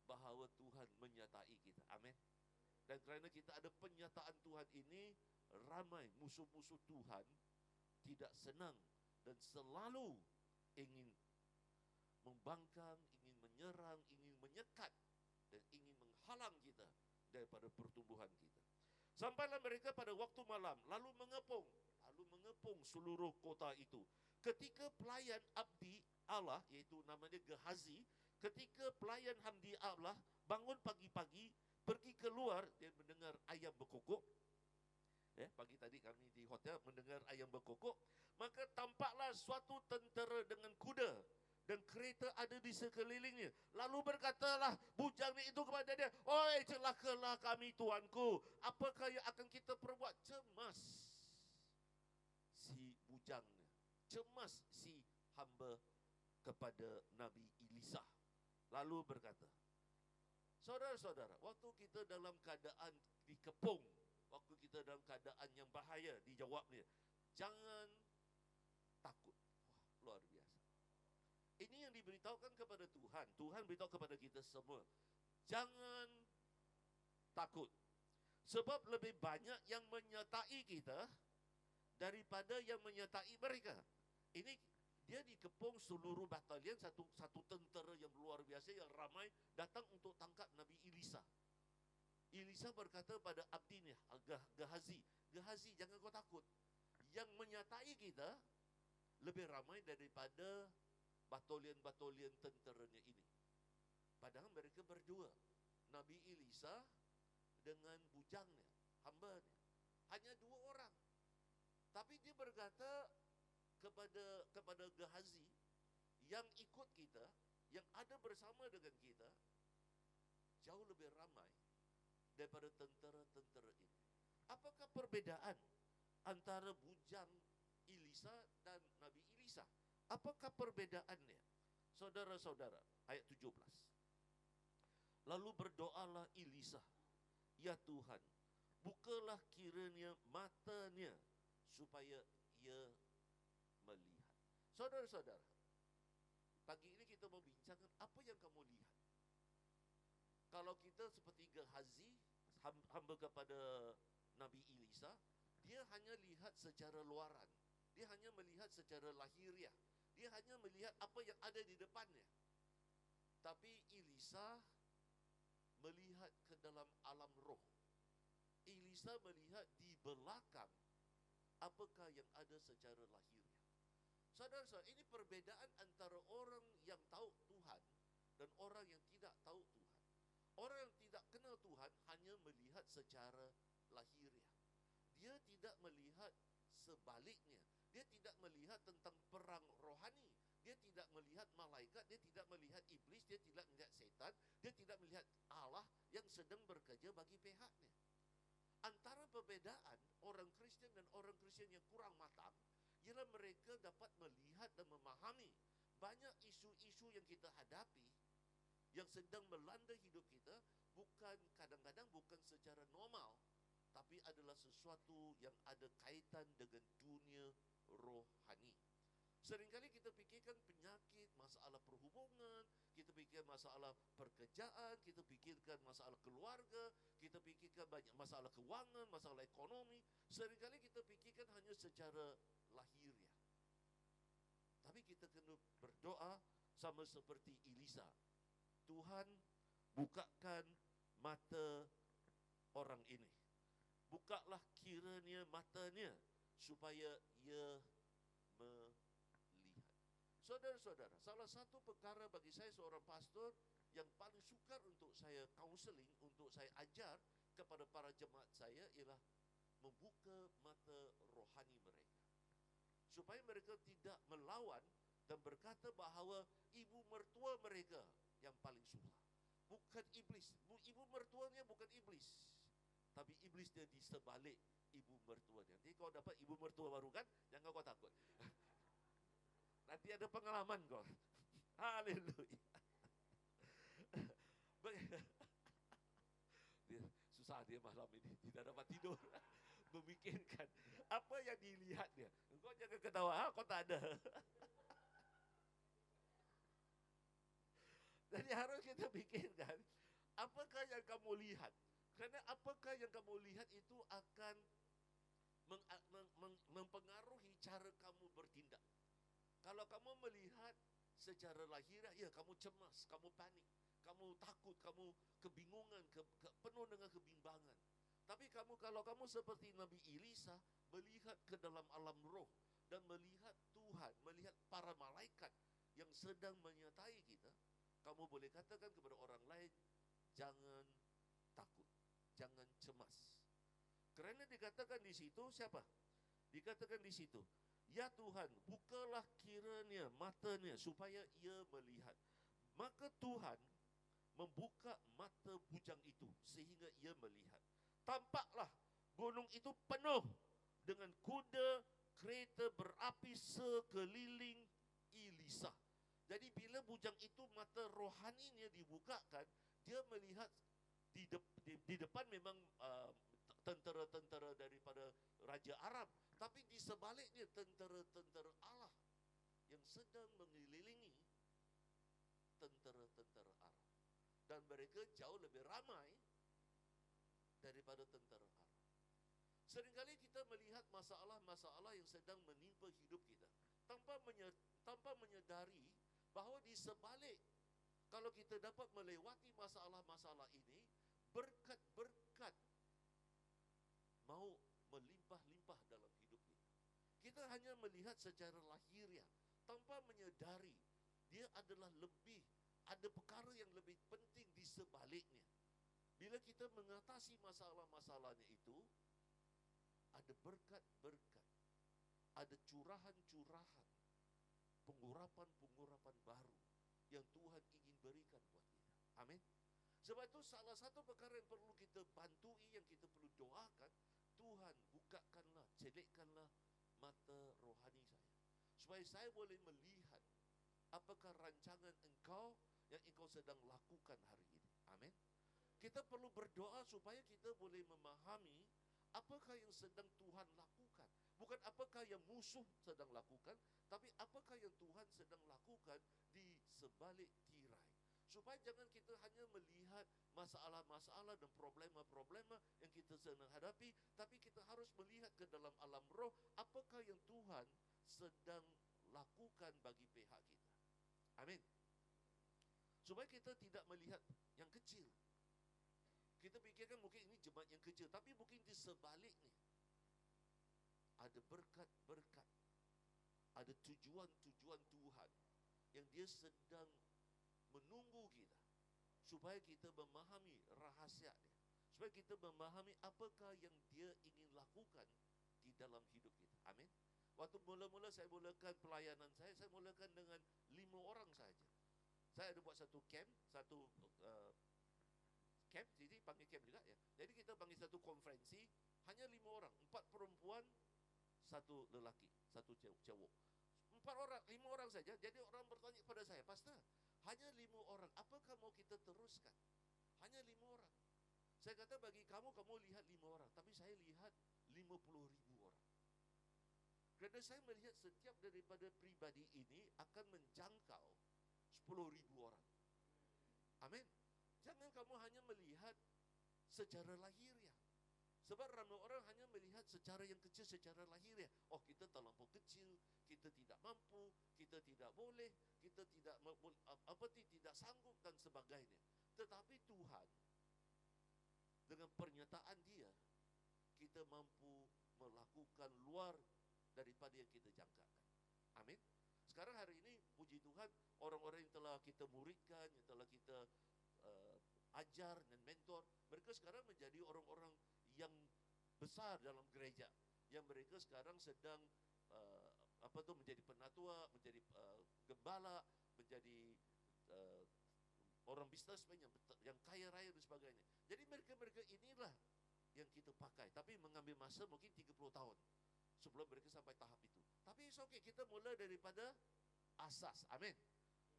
bahawa Tuhan menyertai kita. Amin. Dan kerana kita ada penyataan Tuhan ini, ramai musuh-musuh Tuhan tidak senang dan selalu ingin membangkang, ingin menyerang, ingin menyekat dan ingin menghalang kita daripada pertumbuhan kita. Sampailah mereka pada waktu malam, lalu mengepung seluruh kota itu. Ketika pelayan abdi Allah, iaitu namanya Gehazi, ketika pelayan hamdi Allah bangun pagi-pagi, pergi keluar, dia mendengar ayam berkokok. Pagi tadi kami di hotel mendengar ayam berkokok, maka tampaklah suatu tentera dengan kuda dan kereta ada di sekelilingnya. Lalu berkatalah bujang itu kepada dia, "Oi, celakalah kami tuanku. Apakah yang akan kita perbuat?" Cemas si bujangnya, cemas si hamba kepada Nabi Elisa. Lalu berkata, "Saudara-saudara, waktu kita dalam keadaan dikepung, waktu kita dalam keadaan yang bahaya," dijawabnya, "jangan takut." Wah, luar biasa. Ini yang diberitahukan kepada Tuhan. Tuhan beritahu kepada kita semua, jangan takut. Sebab lebih banyak yang menyertai kita daripada yang menyertai mereka. Ini dia dikepung seluruh batalion, satu tentera yang luar biasa, yang ramai datang untuk tangkap Nabi Elisa. Elisa berkata pada abdinya, Gehazi, "Gehazi, jangan kau takut. Yang menyertai kita lebih ramai daripada batalion-batalion tenteranya ini." Padahal mereka berdua, Nabi Elisa dengan bujangnya, hambanya. Hanya 2 orang. Tapi dia berkata kepada Gehazi, yang ikut kita, yang ada bersama dengan kita, jauh lebih ramai daripada tentera-tentera ini. Apakah perbedaan antara bujang Elisa dan Nabi Elisa? Apakah perbedaannya? Saudara-saudara, ayat 17. Lalu berdoalah Elisa, "Ya Tuhan, bukalah kiranya matanya supaya ia melihat." Saudara-saudara, pagi ini kita mau bincangkan apa yang kamu lihat. Kalau kita seperti Gehazi, hamba kepada Nabi Elisa, dia hanya lihat secara luaran. Dia hanya melihat secara lahiriah. Dia hanya melihat apa yang ada di depannya. Tapi Elisa melihat ke dalam alam roh. Elisa melihat di belakang apakah yang ada secara lahiriah. Saudara-saudara, ini perbedaan antara orang yang tahu Tuhan dan orang yang tidak tahu Tuhan. Orang yang tidak kenal Tuhan hanya melihat secara lahiriah. Dia tidak melihat sebaliknya. Dia tidak melihat tentang perang rohani. Dia tidak melihat malaikat, dia tidak melihat iblis, dia tidak melihat setan, dia tidak melihat Allah yang sedang bekerja bagi pihaknya. Antara perbedaan orang Kristen dan orang Kristen yang kurang matang ialah mereka dapat melihat dan memahami banyak isu-isu yang kita hadapi, yang sedang melanda hidup kita, bukan kadang-kadang bukan secara normal, tapi adalah sesuatu yang ada kaitan dengan dunia rohani. Seringkali kita fikirkan penyakit, masalah perhubungan, kita fikirkan masalah pekerjaan, kita fikirkan masalah keluarga, kita fikirkan banyak masalah keuangan, masalah ekonomi. Seringkali kita fikirkan hanya secara lahiriah. Tapi kita kena berdoa sama seperti Elisa. Tuhan, bukakan mata orang ini. Bukalah kiranya matanya supaya ia melihat. Saudara-saudara, salah satu perkara bagi saya seorang pastor yang paling sukar untuk saya counseling, untuk saya ajar kepada para jemaat saya ialah membuka mata rohani mereka. Supaya mereka tidak melawan dan berkata bahawa ibu mertua mereka yang paling susah. Bukan iblis. Ibu mertuanya bukan iblis. tapi iblis dia di sebalik ibu mertuanya. Nanti kau dapat ibu mertua baru kan, jangan kau takut. Nanti ada pengalaman kau. Haleluya. Susah dia malam ini, tidak dapat tidur. Memikirkan apa yang dilihat dia. Kau jangan ketawa, kau tak ada. Jadi harus kita pikirkan, apakah yang kamu lihat? Karena apakah yang kamu lihat itu akan mempengaruhi cara kamu bertindak. Kalau kamu melihat secara lahiriah, ya kamu cemas, kamu panik, kamu takut, kamu kebingungan, penuh dengan kebimbangan. Tapi kalau kamu seperti Nabi Elisa, melihat ke dalam alam roh dan melihat Tuhan, melihat para malaikat yang sedang menyertai kita, kamu boleh katakan kepada orang lain, jangan takut, jangan cemas. Kerana dikatakan di situ, siapa? Dikatakan di situ, ya Tuhan, bukalah kiranya matanya supaya ia melihat. Maka Tuhan membuka mata bujang itu sehingga ia melihat. Tampaklah gunung itu penuh dengan kuda kereta berapi sekeliling Elisa. Jadi bila bujang itu mata rohaninya dibukakan, dia melihat di depan memang tentera-tentera daripada Raja Aram, tapi di sebaliknya tentera-tentera Allah yang sedang mengelilingi tentera-tentera Aram. Dan mereka jauh lebih ramai daripada tentera Aram. Seringkali kita melihat masalah-masalah yang sedang menimpa hidup kita tanpa menyadari bahawa di sebalik, kalau kita dapat melewati masalah-masalah ini, berkat-berkat mau melimpah-limpah dalam hidup kita. Kita hanya melihat secara lahiriah tanpa menyadari dia adalah ada perkara yang lebih penting di sebaliknya. Bila kita mengatasi masalah-masalahnya itu, ada berkat-berkat, ada curahan-curahan, pengurapan-pengurapan baru yang Tuhan ingin berikan buat kita. Amin. Sebab itu salah satu perkara yang perlu kita bantui, yang kita perlu doakan, Tuhan bukakanlah, celikkanlah mata rohani saya, supaya saya boleh melihat apakah rancangan engkau yang engkau sedang lakukan hari ini. Amin. Kita perlu berdoa supaya kita boleh memahami apakah yang sedang Tuhan lakukan. Bukan apakah yang musuh sedang lakukan, tapi apakah yang Tuhan sedang lakukan di sebalik tirai. Supaya jangan kita hanya melihat masalah-masalah dan problema-problema yang kita sedang hadapi, tapi kita harus melihat ke dalam alam roh, apakah yang Tuhan sedang lakukan bagi pihak kita. Amin. Supaya kita tidak melihat yang kecil. Kita fikirkan mungkin ini jemaat yang kecil, tapi mungkin di sebaliknya ada berkat-berkat, ada tujuan-tujuan Tuhan yang dia sedang menunggu kita, supaya kita memahami rahasianya, supaya kita memahami apakah yang dia ingin lakukan di dalam hidup kita. Amin. Waktu mula-mula saya mulakan pelayanan saya mulakan dengan 5 orang saja. Saya ada buat satu camp, camp, jadi panggil camp juga ya. Jadi kita panggil satu konferensi, hanya 5 orang, 4 perempuan, 1 lelaki, 1 cowok. 5 orang saja. Jadi orang bertanya kepada saya, Pastor, hanya 5 orang, apakah mau kita teruskan? Hanya 5 orang. Saya kata bagi kamu lihat 5 orang, tapi saya lihat 50,000 orang. Kerana saya melihat setiap daripada pribadi ini akan menjangkau 10,000 orang. Amin. Jangan kamu hanya melihat secara lahiriah. Sebab ramai orang hanya melihat secara yang kecil, secara lahiriah. Oh, kita terlampau kecil, kita tidak mampu, kita tidak boleh, kita tidak tidak sanggup dan sebagainya. Tetapi Tuhan, dengan pernyataan dia, kita mampu melakukan luar daripada yang kita jangkakan. Amin. Sekarang hari ini, puji Tuhan, orang-orang yang telah kita muridkan, yang telah kita ajar dan mentor, mereka sekarang menjadi orang-orang yang besar dalam gereja, yang mereka sekarang sedang menjadi penatua, menjadi gembala, menjadi orang bisnismen yang kaya raya dan sebagainya. Jadi mereka inilah yang kita pakai. Tapi mengambil masa mungkin 30 tahun sebelum mereka sampai tahap itu. Tapi it's okay, kita mula daripada asas. Amin.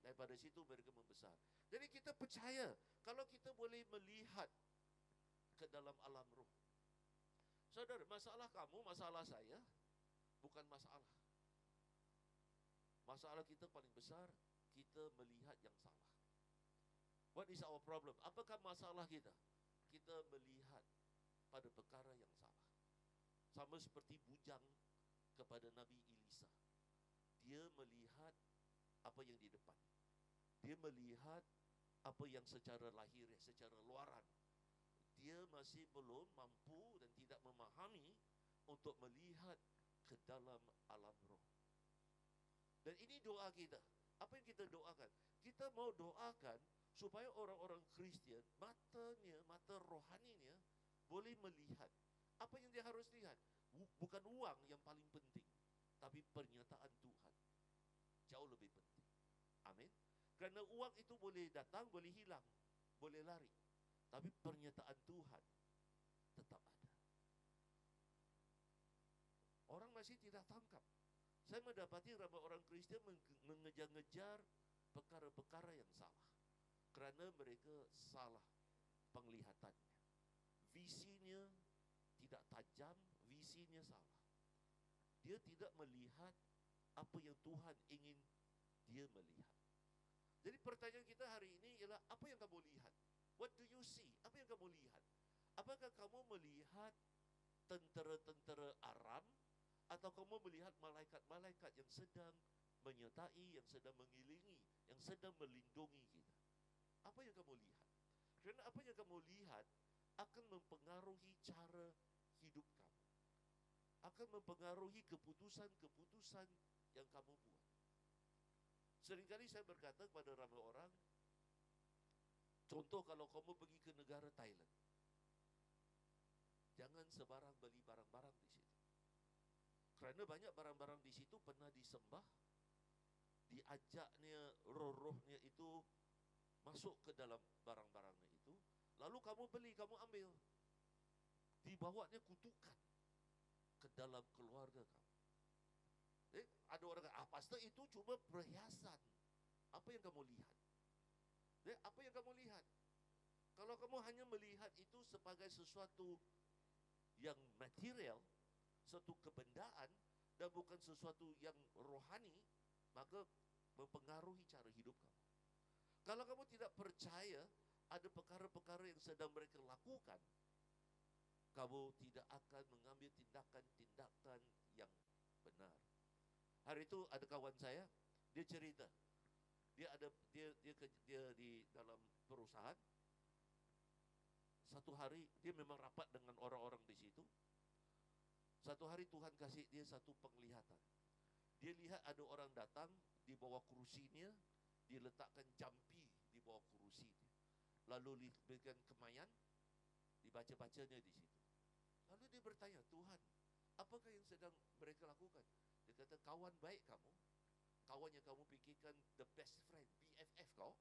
Daripada situ mereka membesar. Jadi kita percaya kalau kita boleh melihat ke dalam alam roh. Saudara, masalah kamu, masalah saya bukan masalah. Masalah kita paling besar, kita melihat yang salah. What is our problem? Apakah masalah kita? Kita melihat pada perkara yang salah. Sama seperti bujang kepada Nabi Elisa. Dia melihat apa yang di depan. Dia melihat apa yang secara lahir, secara luaran. Dia masih belum mampu dan tidak memahami untuk melihat ke dalam alam roh. Dan ini doa kita. Apa yang kita doakan? Kita mau doakan supaya orang-orang Kristian, matanya, mata rohaninya boleh melihat. Apa yang dia harus lihat? Bukan uang yang paling penting, tapi pernyataan Tuhan. Jauh lebih penting. Amin. Kerana uang itu boleh datang, boleh hilang, boleh lari. Tapi pernyataan Tuhan tetap ada. Orang masih tidak tangkap. Saya mendapati ramai orang Kristian mengejar-ngejar perkara-perkara yang salah. Kerana mereka salah penglihatannya. Visinya tidak tajam, visinya salah. Dia tidak melihat apa yang Tuhan ingin dia melihat. Jadi pertanyaan kita hari ini ialah, apa yang kamu lihat? What do you see? Apa yang kamu lihat? Apakah kamu melihat tentera-tentera Aram, atau kamu melihat malaikat-malaikat yang sedang menyertai, yang sedang mengiringi, yang sedang melindungi kita? Apa yang kamu lihat? Kerana apa yang kamu lihat akan mempengaruhi cara hidup kamu. Akan mempengaruhi keputusan-keputusan yang kamu buat. Seringkali saya berkata kepada ramai orang, contoh kalau kamu pergi ke negara Thailand, jangan sebarang beli barang-barang di situ. Kerana banyak barang-barang di situ pernah disembah, diajaknya roh-rohnya itu masuk ke dalam barang-barangnya itu, lalu kamu beli, kamu ambil, dibawanya kutukan ke dalam keluarga kamu. Ada orang kata, pastor itu cuma perhiasan. Apa yang kamu lihat? Apa yang kamu lihat? Kalau kamu hanya melihat itu sebagai sesuatu yang material, suatu kebendaan, dan bukan sesuatu yang rohani, maka mempengaruhi cara hidup kamu. Kalau kamu tidak percaya ada perkara-perkara yang sedang mereka lakukan, kamu tidak akan mengambil tindakan-tindakan yang benar. Hari itu ada kawan saya, dia cerita, dia di dalam perusahaan. Satu hari dia memang rapat dengan orang-orang di situ. Satu hari Tuhan kasih dia satu penglihatan. Dia lihat ada orang datang di bawah kursinya, diletakkan jampi di bawah kursinya. Lalu diberikan kemayan, dibaca-bacanya di situ. Lalu dia bertanya, Tuhan, apakah yang sedang mereka lakukan? Dia kata, kawan baik kamu, kawan yang kamu fikirkan the best friend, BFF kau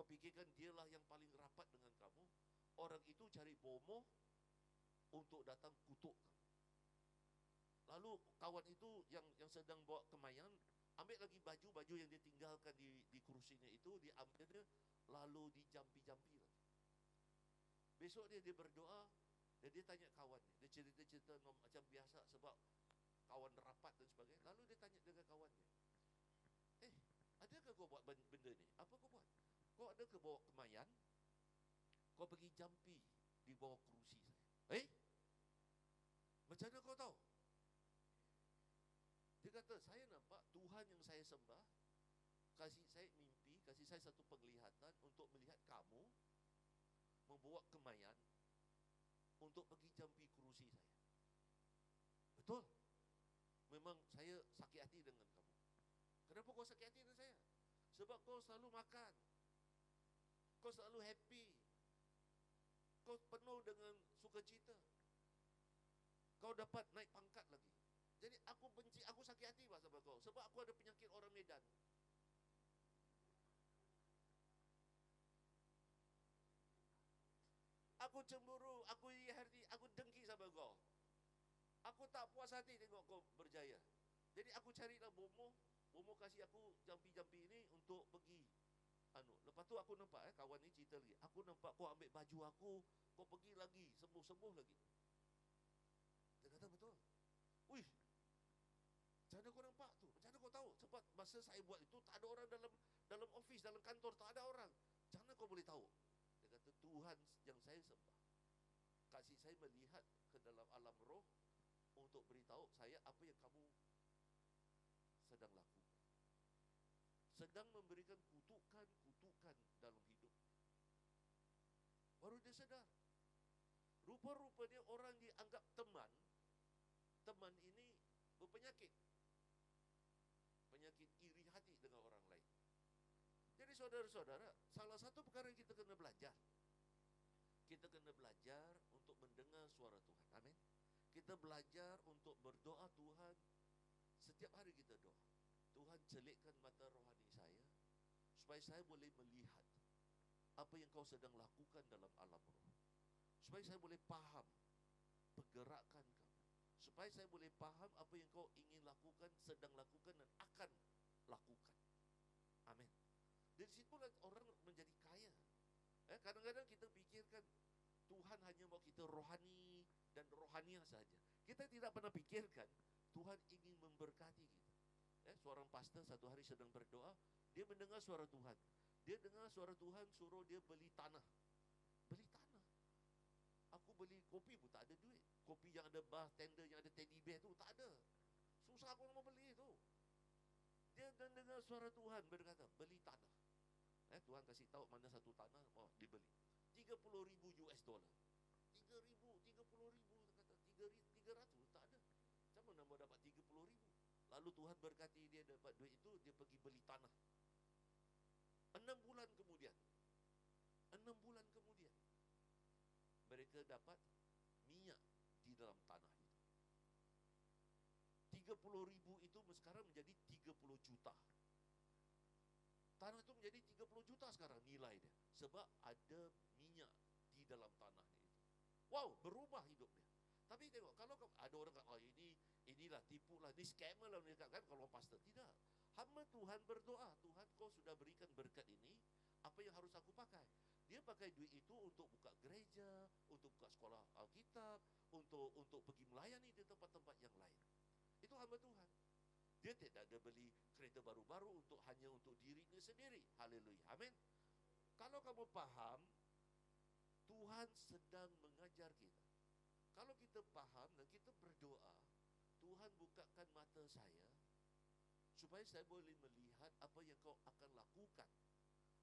fikirkan dialah yang paling rapat dengan kamu. Orang itu cari bomoh untuk datang kutuk kamu. Lalu kawan itu yang sedang bawa kemayan, ambil lagi baju yang dia tinggalkan di kursinya itu, diambilnya, lalu dijampi-jampi lagi. Besok dia berdoa, dan dia tanya kawannya, dia cerita-cerita macam biasa sebab kawan rapat dan sebagainya. Lalu dia tanya dengan kawannya, adakah kau buat benda ni? Apa kau buat? Kau adakah bawa kemayan? Kau pergi jampi di bawah kerusi saya. Macam mana kau tahu? Dia kata, saya nampak Tuhan yang saya sembah kasih saya mimpi, kasih saya satu penglihatan untuk melihat kamu membawa kemayan untuk pergi jampi kerusi saya. Betul. Memang saya sakit hati dengan kamu. Kenapa kau sakit hati dengan saya? Sebab kau selalu makan, kau selalu happy, kau penuh dengan sukacita, kau dapat naik pangkat lagi. Jadi aku benci, aku sakit hati sama kau, sebab aku ada penyakit orang Medan. Aku cemburu, aku iri hati, aku Aku tak puas hati tengok kau berjaya. Jadi aku carilah Bomo. Bomo kasih aku jampi-jampi ini untuk pergi. Lepas tu aku nampak kawan ni cerita lagi. Aku nampak kau ambil baju aku, kau pergi lagi, sembuh-sembuh lagi. Dia kata betul. Wih, macam mana kau nampak tu? Macam mana kau tahu? Sebab masa saya buat itu tak ada orang dalam office, dalam kantor, tak ada orang. Macam mana kau boleh tahu? Dia kata Tuhan yang saya sembah kasih saya melihat ke dalam alam roh untuk beritahu saya apa yang kamu sedang lakukan. Sedang memberikan kutukan-kutukan dalam hidup. Baru dia sedar. Rupa-rupanya orang dianggap teman. Teman ini berpenyakit. Penyakit iri hati dengan orang lain. Jadi saudara-saudara, salah satu perkara yang kita kena belajar. Kita kena belajar untuk mendengar suara Tuhan. Amin. Kita belajar untuk berdoa Tuhan. Setiap hari kita doa. Tuhan celikkan mata rohani saya supaya saya boleh melihat apa yang kau sedang lakukan dalam alam roh. Supaya saya boleh faham pergerakan kamu. Supaya saya boleh faham apa yang kau ingin lakukan, sedang lakukan dan akan lakukan. Amin. Dari situlah orang menjadi kaya. Kadang-kadang kita fikirkan Tuhan hanya mau kita rohani dan rohaniah saja. Kita tidak pernah fikirkan Tuhan ingin memberkati kita. Seorang pastor satu hari sedang berdoa, dia mendengar suara Tuhan. Dia dengar suara Tuhan suruh dia beli tanah. Beli tanah. Aku beli kopi pun tak ada duit. Kopi yang ada bartender, yang ada teddy bear tu tak ada. Susah aku mau beli tu. Dia dengar suara Tuhan berkata, beli tanah. Tuhan kasih tahu mana satu tanah, dibeli. 30,000 US dollar. 3,000, 30,000, kata 300 tak ada. Macam mana mau dapat 30,000? Lalu Tuhan berkati dia dapat duit itu, dia pergi beli tanah. 6 bulan kemudian, mereka dapat minyak di dalam tanah itu. 30,000 itu sekarang menjadi 30 juta. Tanah itu menjadi 30 juta sekarang nilai dia. Sebab ada minyak di dalam tanah itu. Wow, berubah hidupnya. Tapi tengok, kalau ada orang kata, inilah tipu lah, ini scammer lah, mereka kan kalau pastor. Tidak. Hamba Tuhan berdoa, Tuhan kau sudah berikan berkat ini, apa yang harus aku pakai? Dia pakai duit itu untuk buka gereja, untuk buka sekolah Alkitab, untuk pergi melayani di tempat-tempat yang lain. Itu hamba Tuhan. Dia tidak ada beli kereta baru-baru hanya untuk dirinya sendiri. Haleluya. Amin. Kalau kamu paham, Tuhan sedang mengajar kita. Kalau kita paham dan kita berdoa, Tuhan bukakan mata saya supaya saya boleh melihat apa yang kau akan lakukan,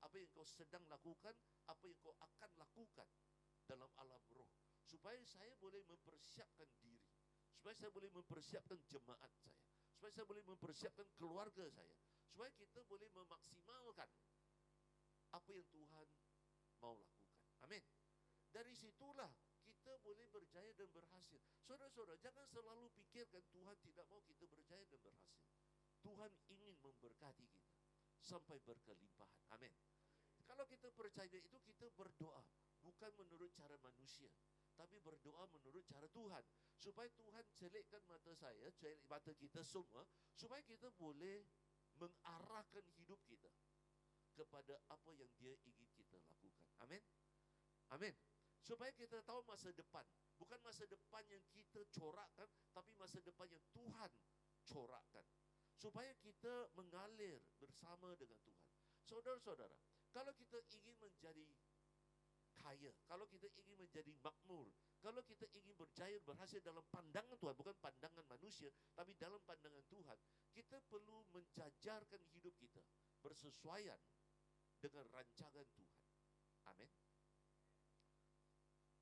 apa yang kau sedang lakukan, apa yang kau akan lakukan dalam alam roh, supaya saya boleh mempersiapkan diri, supaya saya boleh mempersiapkan jemaat saya, supaya saya boleh mempersiapkan keluarga saya, supaya kita boleh memaksimalkan apa yang Tuhan mau lakukan. Amin. Dari situlah kita boleh berjaya dan berhasil. Saudara-saudara, jangan selalu fikirkan Tuhan tidak mau kita berjaya dan berhasil. Tuhan ingin memberkati kita sampai berkelimpahan. Amin. Kalau kita percaya itu, kita berdoa bukan menurut cara manusia, tapi berdoa menurut cara Tuhan, supaya Tuhan celikkan mata saya, celik mata kita semua, supaya kita boleh mengarahkan hidup kita kepada apa yang Dia ingin kita lakukan. Amin. Amin. Supaya kita tahu masa depan, bukan masa depan yang kita corakkan, tapi masa depan yang Tuhan corakkan, supaya kita mengalir bersama dengan Tuhan. Saudara-saudara, kalau kita ingin menjadi kaya, kalau kita ingin menjadi makmur, kalau kita ingin berjaya berhasil dalam pandangan Tuhan, bukan pandangan manusia, tapi dalam pandangan Tuhan, kita perlu menjajarkan hidup kita bersesuaian dengan rancangan Tuhan. Amin.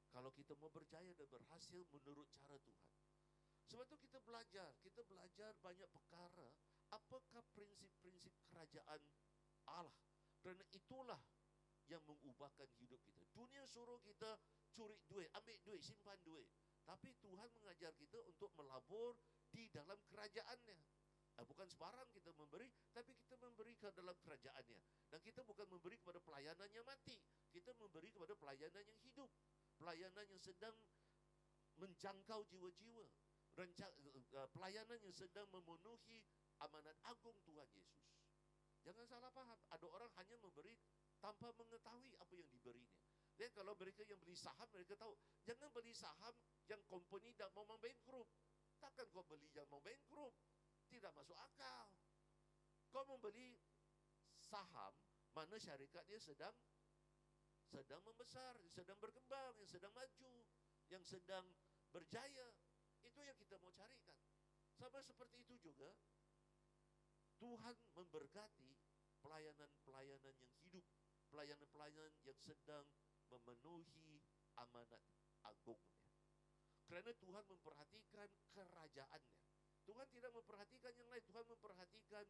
Kalau kita mau berjaya dan berhasil menurut cara Tuhan. Sebab itu kita belajar banyak perkara. Apakah prinsip-prinsip kerajaan Allah? Kerana itulah yang mengubahkan hidup kita. Dunia suruh kita curi duit, ambil duit, simpan duit. Tapi Tuhan mengajar kita untuk melabur di dalam kerajaannya. Bukan sebarang kita memberi, tapi kita memberi ke dalam kerajaannya. Dan kita bukan memberi kepada pelayanan yang mati. Kita memberi kepada pelayanan yang hidup. Pelayanan yang sedang menjangkau jiwa-jiwa. pelayanan yang sedang memenuhi amanat agung Tuhan Yesus. Jangan salah paham, ada orang hanya memberi tanpa mengetahui apa yang diberinya. Dan kalau mereka yang beli saham, mereka tahu, jangan beli saham yang company dah mau bankrupt. Takkan kau beli yang mau bankrupt? Tidak masuk akal. Kau membeli saham mana syarikat dia sedang membesar, sedang berkembang, yang sedang maju, yang sedang berjaya. Itu yang kita mau carikan. Sama seperti itu juga, Tuhan memberkati pelayanan-pelayanan yang hidup, pelayanan-pelayanan yang sedang memenuhi amanat agungnya. Karena Tuhan memperhatikan kerajaannya. Tuhan tidak memperhatikan yang lain, Tuhan memperhatikan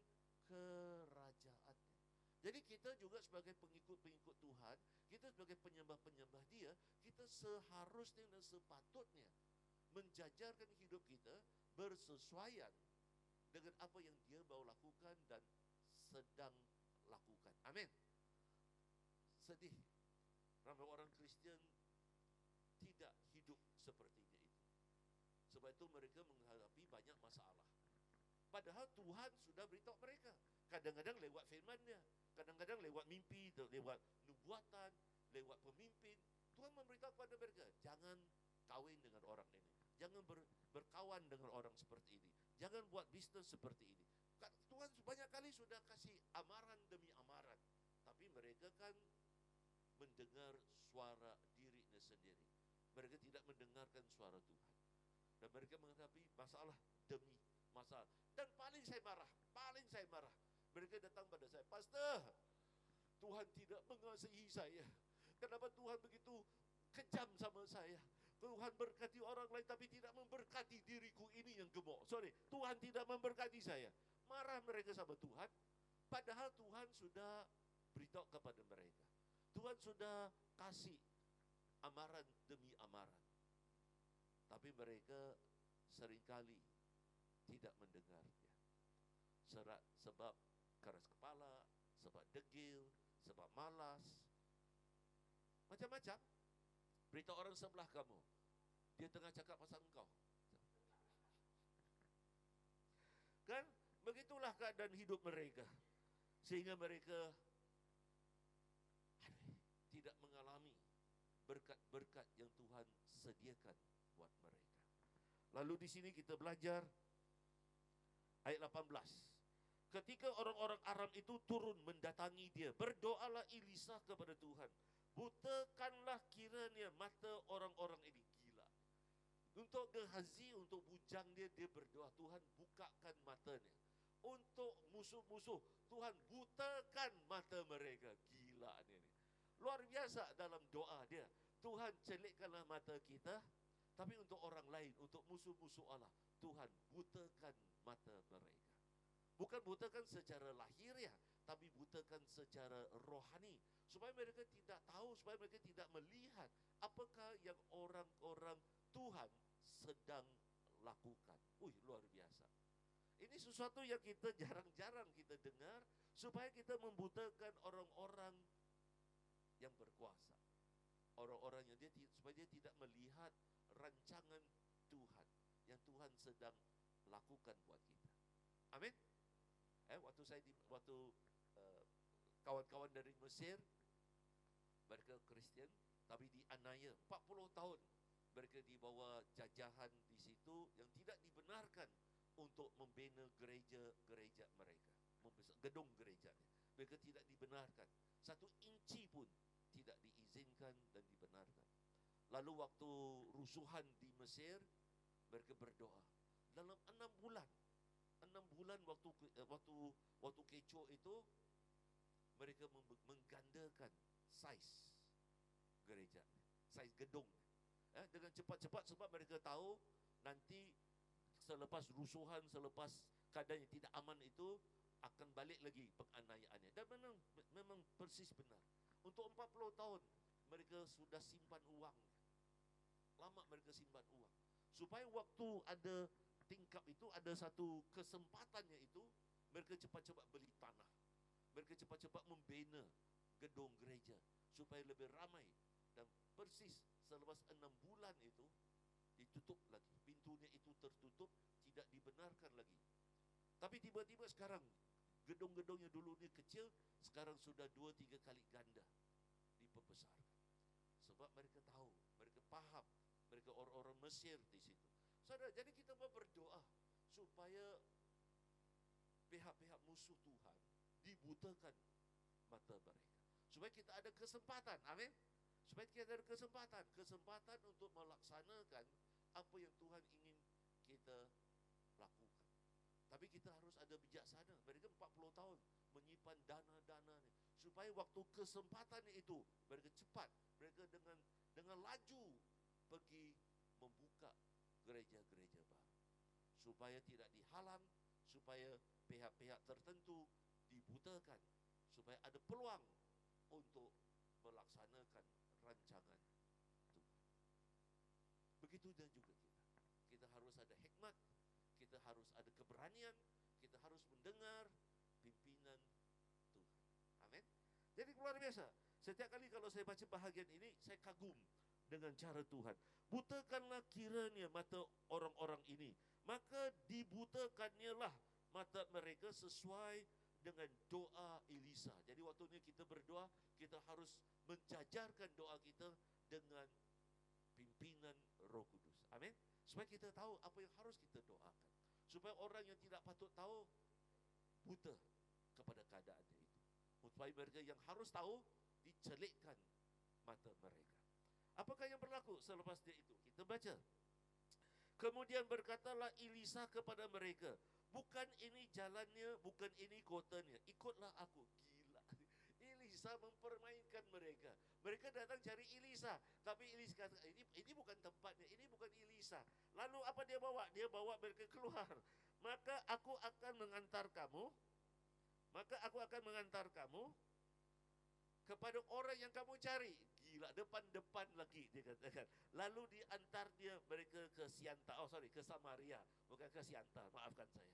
kerajaannya. Jadi kita juga sebagai pengikut-pengikut Tuhan, kita sebagai penyembah-penyembah Dia, kita seharusnya dan sepatutnya menjajarkan hidup kita bersesuaian dengan apa yang Dia mau lakukan dan sedang lakukan. Amin. Sedih, ramai orang Kristen tidak hidup sepertinya itu. Sebab itu mereka menghadapi banyak masalah. Padahal Tuhan sudah beritahu mereka. Kadang-kadang lewat firman-Nya, kadang-kadang lewat mimpi, lewat nubuatan, lewat pemimpin. Tuhan memberitahu kepada mereka, jangan kawin dengan orang ini. Jangan berkawan dengan orang seperti ini. Jangan buat bisnis seperti ini. Tuhan banyak kali sudah kasih amaran demi amaran. Tapi mereka kan mendengar suara dirinya sendiri. Mereka tidak mendengarkan suara Tuhan. Dan mereka menghadapi masalah demi masalah. Dan paling saya marah. Mereka datang pada saya, Pastor, Tuhan tidak mengasihi saya. Kenapa Tuhan begitu kejam sama saya? Tuhan berkati orang lain tapi tidak memberkati diriku ini yang gemuk. Tuhan tidak memberkati saya. Marah mereka sama Tuhan. Padahal Tuhan sudah beritahu kepada mereka. Tuhan sudah kasih amaran demi amaran. Tapi mereka seringkali tidak mendengarnya. Sebab keras kepala, sebab degil, sebab malas. Macam-macam. Beritahu orang sebelah kamu, dia tengah cakap pasal engkau. Kan? Begitulah keadaan hidup mereka. Sehingga mereka tidak mengalami berkat-berkat yang Tuhan sediakan buat mereka. Lalu di sini kita belajar ayat 18. Ketika orang-orang Aram itu turun mendatangi dia, berdoalah Elisa kepada Tuhan. Butakanlah kiranya mata orang-orang ini. Gila. Untuk Gehazi, untuk bujang dia berdoa, Tuhan bukakan matanya. Untuk musuh-musuh, Tuhan butakan mata mereka. Gila ni. Luar biasa dalam doa dia. Tuhan celikkanlah mata kita, tapi untuk orang lain, untuk musuh-musuh Allah, Tuhan butakan mata mereka. Bukan butakan secara lahiriah, tapi butakan secara rohani. Supaya mereka tidak tahu, supaya mereka tidak melihat apakah yang orang-orang Tuhan sedang lakukan. Luar biasa. Ini sesuatu yang kita jarang-jarang kita dengar, supaya kita membutakan orang-orang yang berkuasa. Orang-orang yang supaya dia tidak melihat rancangan Tuhan yang Tuhan sedang lakukan buat kita. Amin. Waktu kawan-kawan dari Mesir, mereka Kristen, tapi dianiaya 40 tahun. Mereka dibawa jajahan di situ yang tidak dibenarkan untuk membina gereja-gereja mereka, gedung gerejanya. Mereka tidak dibenarkan. 1 inci pun tidak diizinkan dan dibenarkan. Lalu waktu rusuhan di Mesir, mereka berdoa. Dalam 6 bulan waktu kecoh itu, mereka menggandakan saiz gereja, saiz gedung. Dengan cepat-cepat, sebab mereka tahu nanti selepas rusuhan, selepas keadaan yang tidak aman itu, akan balik lagi penganiayaannya. Dan memang persis benar. Untuk 40 tahun mereka sudah simpan uang. Lama mereka simpan uang. Supaya waktu ada tingkap itu, ada satu kesempatannya itu, mereka cepat-cepat beli tanah. Mereka cepat-cepat membina gedung gereja supaya lebih ramai. Dan persis selepas 6 bulan itu ditutup lagi. Pintunya itu tertutup, tidak dibenarkan lagi. Tapi tiba-tiba sekarang gedung-gedung yang dulu ni kecil, sekarang sudah 2-3 kali ganda diperbesarkan. Sebab mereka tahu, mereka faham, mereka orang-orang Mesir di situ. Saudara, jadi kita berdoa supaya pihak-pihak musuh Tuhan dibutakan mata mereka. Supaya kita ada kesempatan, amin. Supaya kita ada kesempatan untuk melaksanakan apa yang Tuhan ingin kita lakukan. Tapi kita harus ada bijaksana. Mereka 40 tahun menyimpan dana-dana ni, supaya waktu kesempatan itu mereka cepat, mereka dengan laju pergi membuka gereja-gereja baru, supaya tidak dihalang, supaya pihak-pihak tertentu dibutakan, supaya ada peluang untuk melaksanakan rancangan Tuhan. Begitu dan juga kita harus ada hikmat, kita harus ada keberanian, kita harus mendengar pimpinan Tuhan. Amin. Jadi luar biasa. Setiap kali kalau saya baca bahagian ini, saya kagum dengan cara Tuhan. Butakanlah kiranya mata orang-orang ini, maka dibutakannya lah mata mereka sesuai dengan doa Elisa. Jadi waktunya kita berdoa, kita harus menjajarkan doa kita dengan pimpinan Roh Kudus. Amin. Supaya kita tahu apa yang harus kita doakan. Supaya orang yang tidak patut tahu buta kepada keadaan itu. Supaya mereka yang harus tahu dicelikkan mata mereka. Apakah yang berlaku selepas dia itu? Kita baca. Kemudian berkatalah Elisa kepada mereka, bukan ini jalannya, bukan ini kotanya, ikutlah aku. Gila. Elisa mempermainkan mereka. Mereka datang cari Elisa, tapi Elisa kata, ini bukan tempatnya, ini bukan Elisa. Lalu apa dia bawa? Dia bawa mereka keluar. Maka aku akan mengantar kamu kepada orang yang kamu cari. Gila, depan-depan lagi dia katakan. Lalu diantar dia mereka ke ke Samaria, bukan ke Siantar, maafkan saya.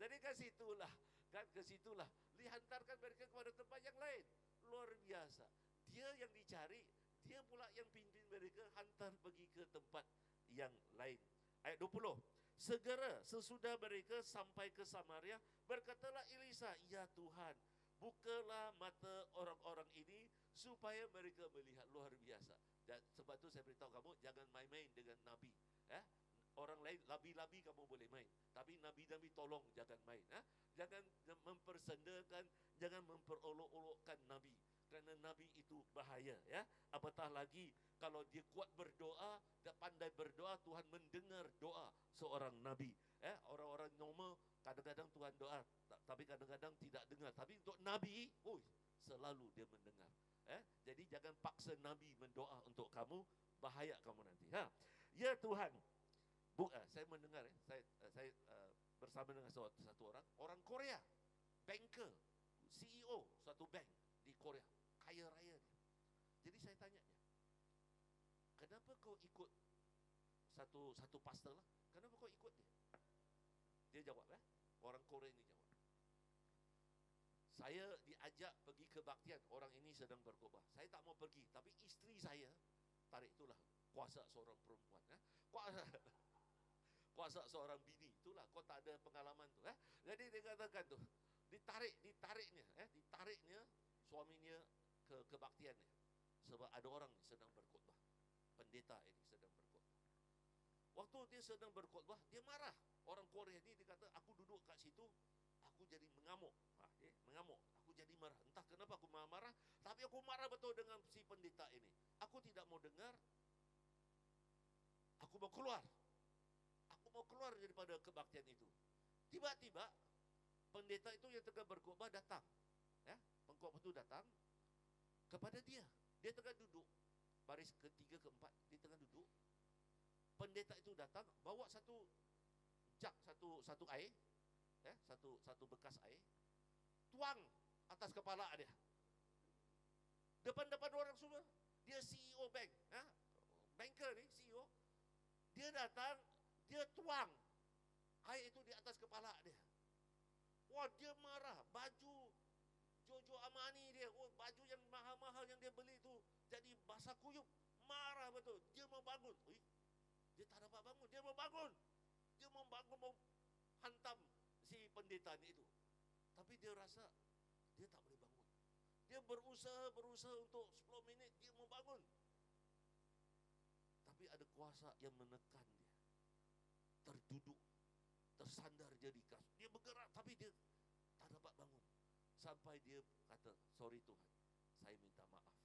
Jadi ke situlah, dihantarkan mereka kepada tempat yang lain. Luar biasa. Dia yang dicari, dia pula yang pimpin mereka hantar pergi ke tempat yang lain. Ayat 20. Segera sesudah mereka sampai ke Samaria, berkatalah Elisa, ya Tuhan, bukalah mata orang-orang ini supaya mereka melihat. Luar biasa. Dan sebab itu saya beritahu kamu, jangan main-main dengan Nabi. Orang lain, labi-labi kamu boleh main, tapi Nabi-Nabi tolong jangan main. Jangan mempersendakan, jangan memperolok-olokkan Nabi. Kerana Nabi itu bahaya. Apatah lagi kalau dia kuat berdoa dan pandai berdoa, Tuhan mendengar doa seorang Nabi. Orang-orang normal kadang-kadang Tuhan doa, tapi kadang-kadang tidak dengar. Tapi untuk Nabi, selalu dia mendengar. Jadi jangan paksa Nabi mendoa untuk kamu, bahaya kamu nanti. Ya Tuhan, saya mendengar, saya bersama dengan satu orang Korea, banker, CEO satu bank di Korea, kaya raya dia. Jadi saya tanya dia, kenapa kau ikut satu pastor lah? Kenapa kau ikut dia? Dia jawab, orang Korea ini jawab, saya diajak pergi kebaktian, orang ini sedang berkhotbah. Saya tak mau pergi, tapi isteri saya tarik, itulah kuasa seorang perempuan. Kuasa seorang bini, itulah kau tak ada pengalaman tu. Jadi dia katakan tu, ditariknya suaminya ke kebaktiannya. Sebab ada orang sedang berkhotbah. Pendeta ini sedang berkhotbah. Waktu dia sedang berkhotbah, dia marah. Orang Korea ni dia kata, aku duduk kat situ, aku jadi mengamuk. Mengamuk, aku jadi marah. Entah kenapa aku marah, tapi aku marah betul dengan si pendeta ini. Aku tidak mau dengar. Aku mau keluar. Aku mau keluar daripada kebaktian itu. Tiba-tiba pendeta itu yang tengah berkhotbah datang. Pengkhotbah itu datang kepada dia. Dia tengah duduk, baris ketiga, keempat, dia tengah duduk. Pendeta itu datang, bawa satu jug, satu air, satu bekas air, tuang atas kepala dia. Depan-depan orang semua. Dia CEO bank, banker ni CEO. Dia datang, dia tuang air itu di atas kepala dia. Wah, dia marah. Baju Jojo Amani dia, baju yang mahal-mahal yang dia beli itu jadi basah kuyup. Marah betul. Dia mau bangun. Dia Dia tak dapat bangun. Dia mau bangun. Dia mau bangun, mau hantam si pendeta itu. Tapi dia rasa dia tak boleh bangun. Dia berusaha untuk 10 minit dia mau bangun. Tapi ada kuasa yang menekan dia. Terduduk, tersandar dia di kasur. Dia bergerak tapi dia tak dapat bangun. Sampai dia kata, sorry Tuhan, saya minta maaf.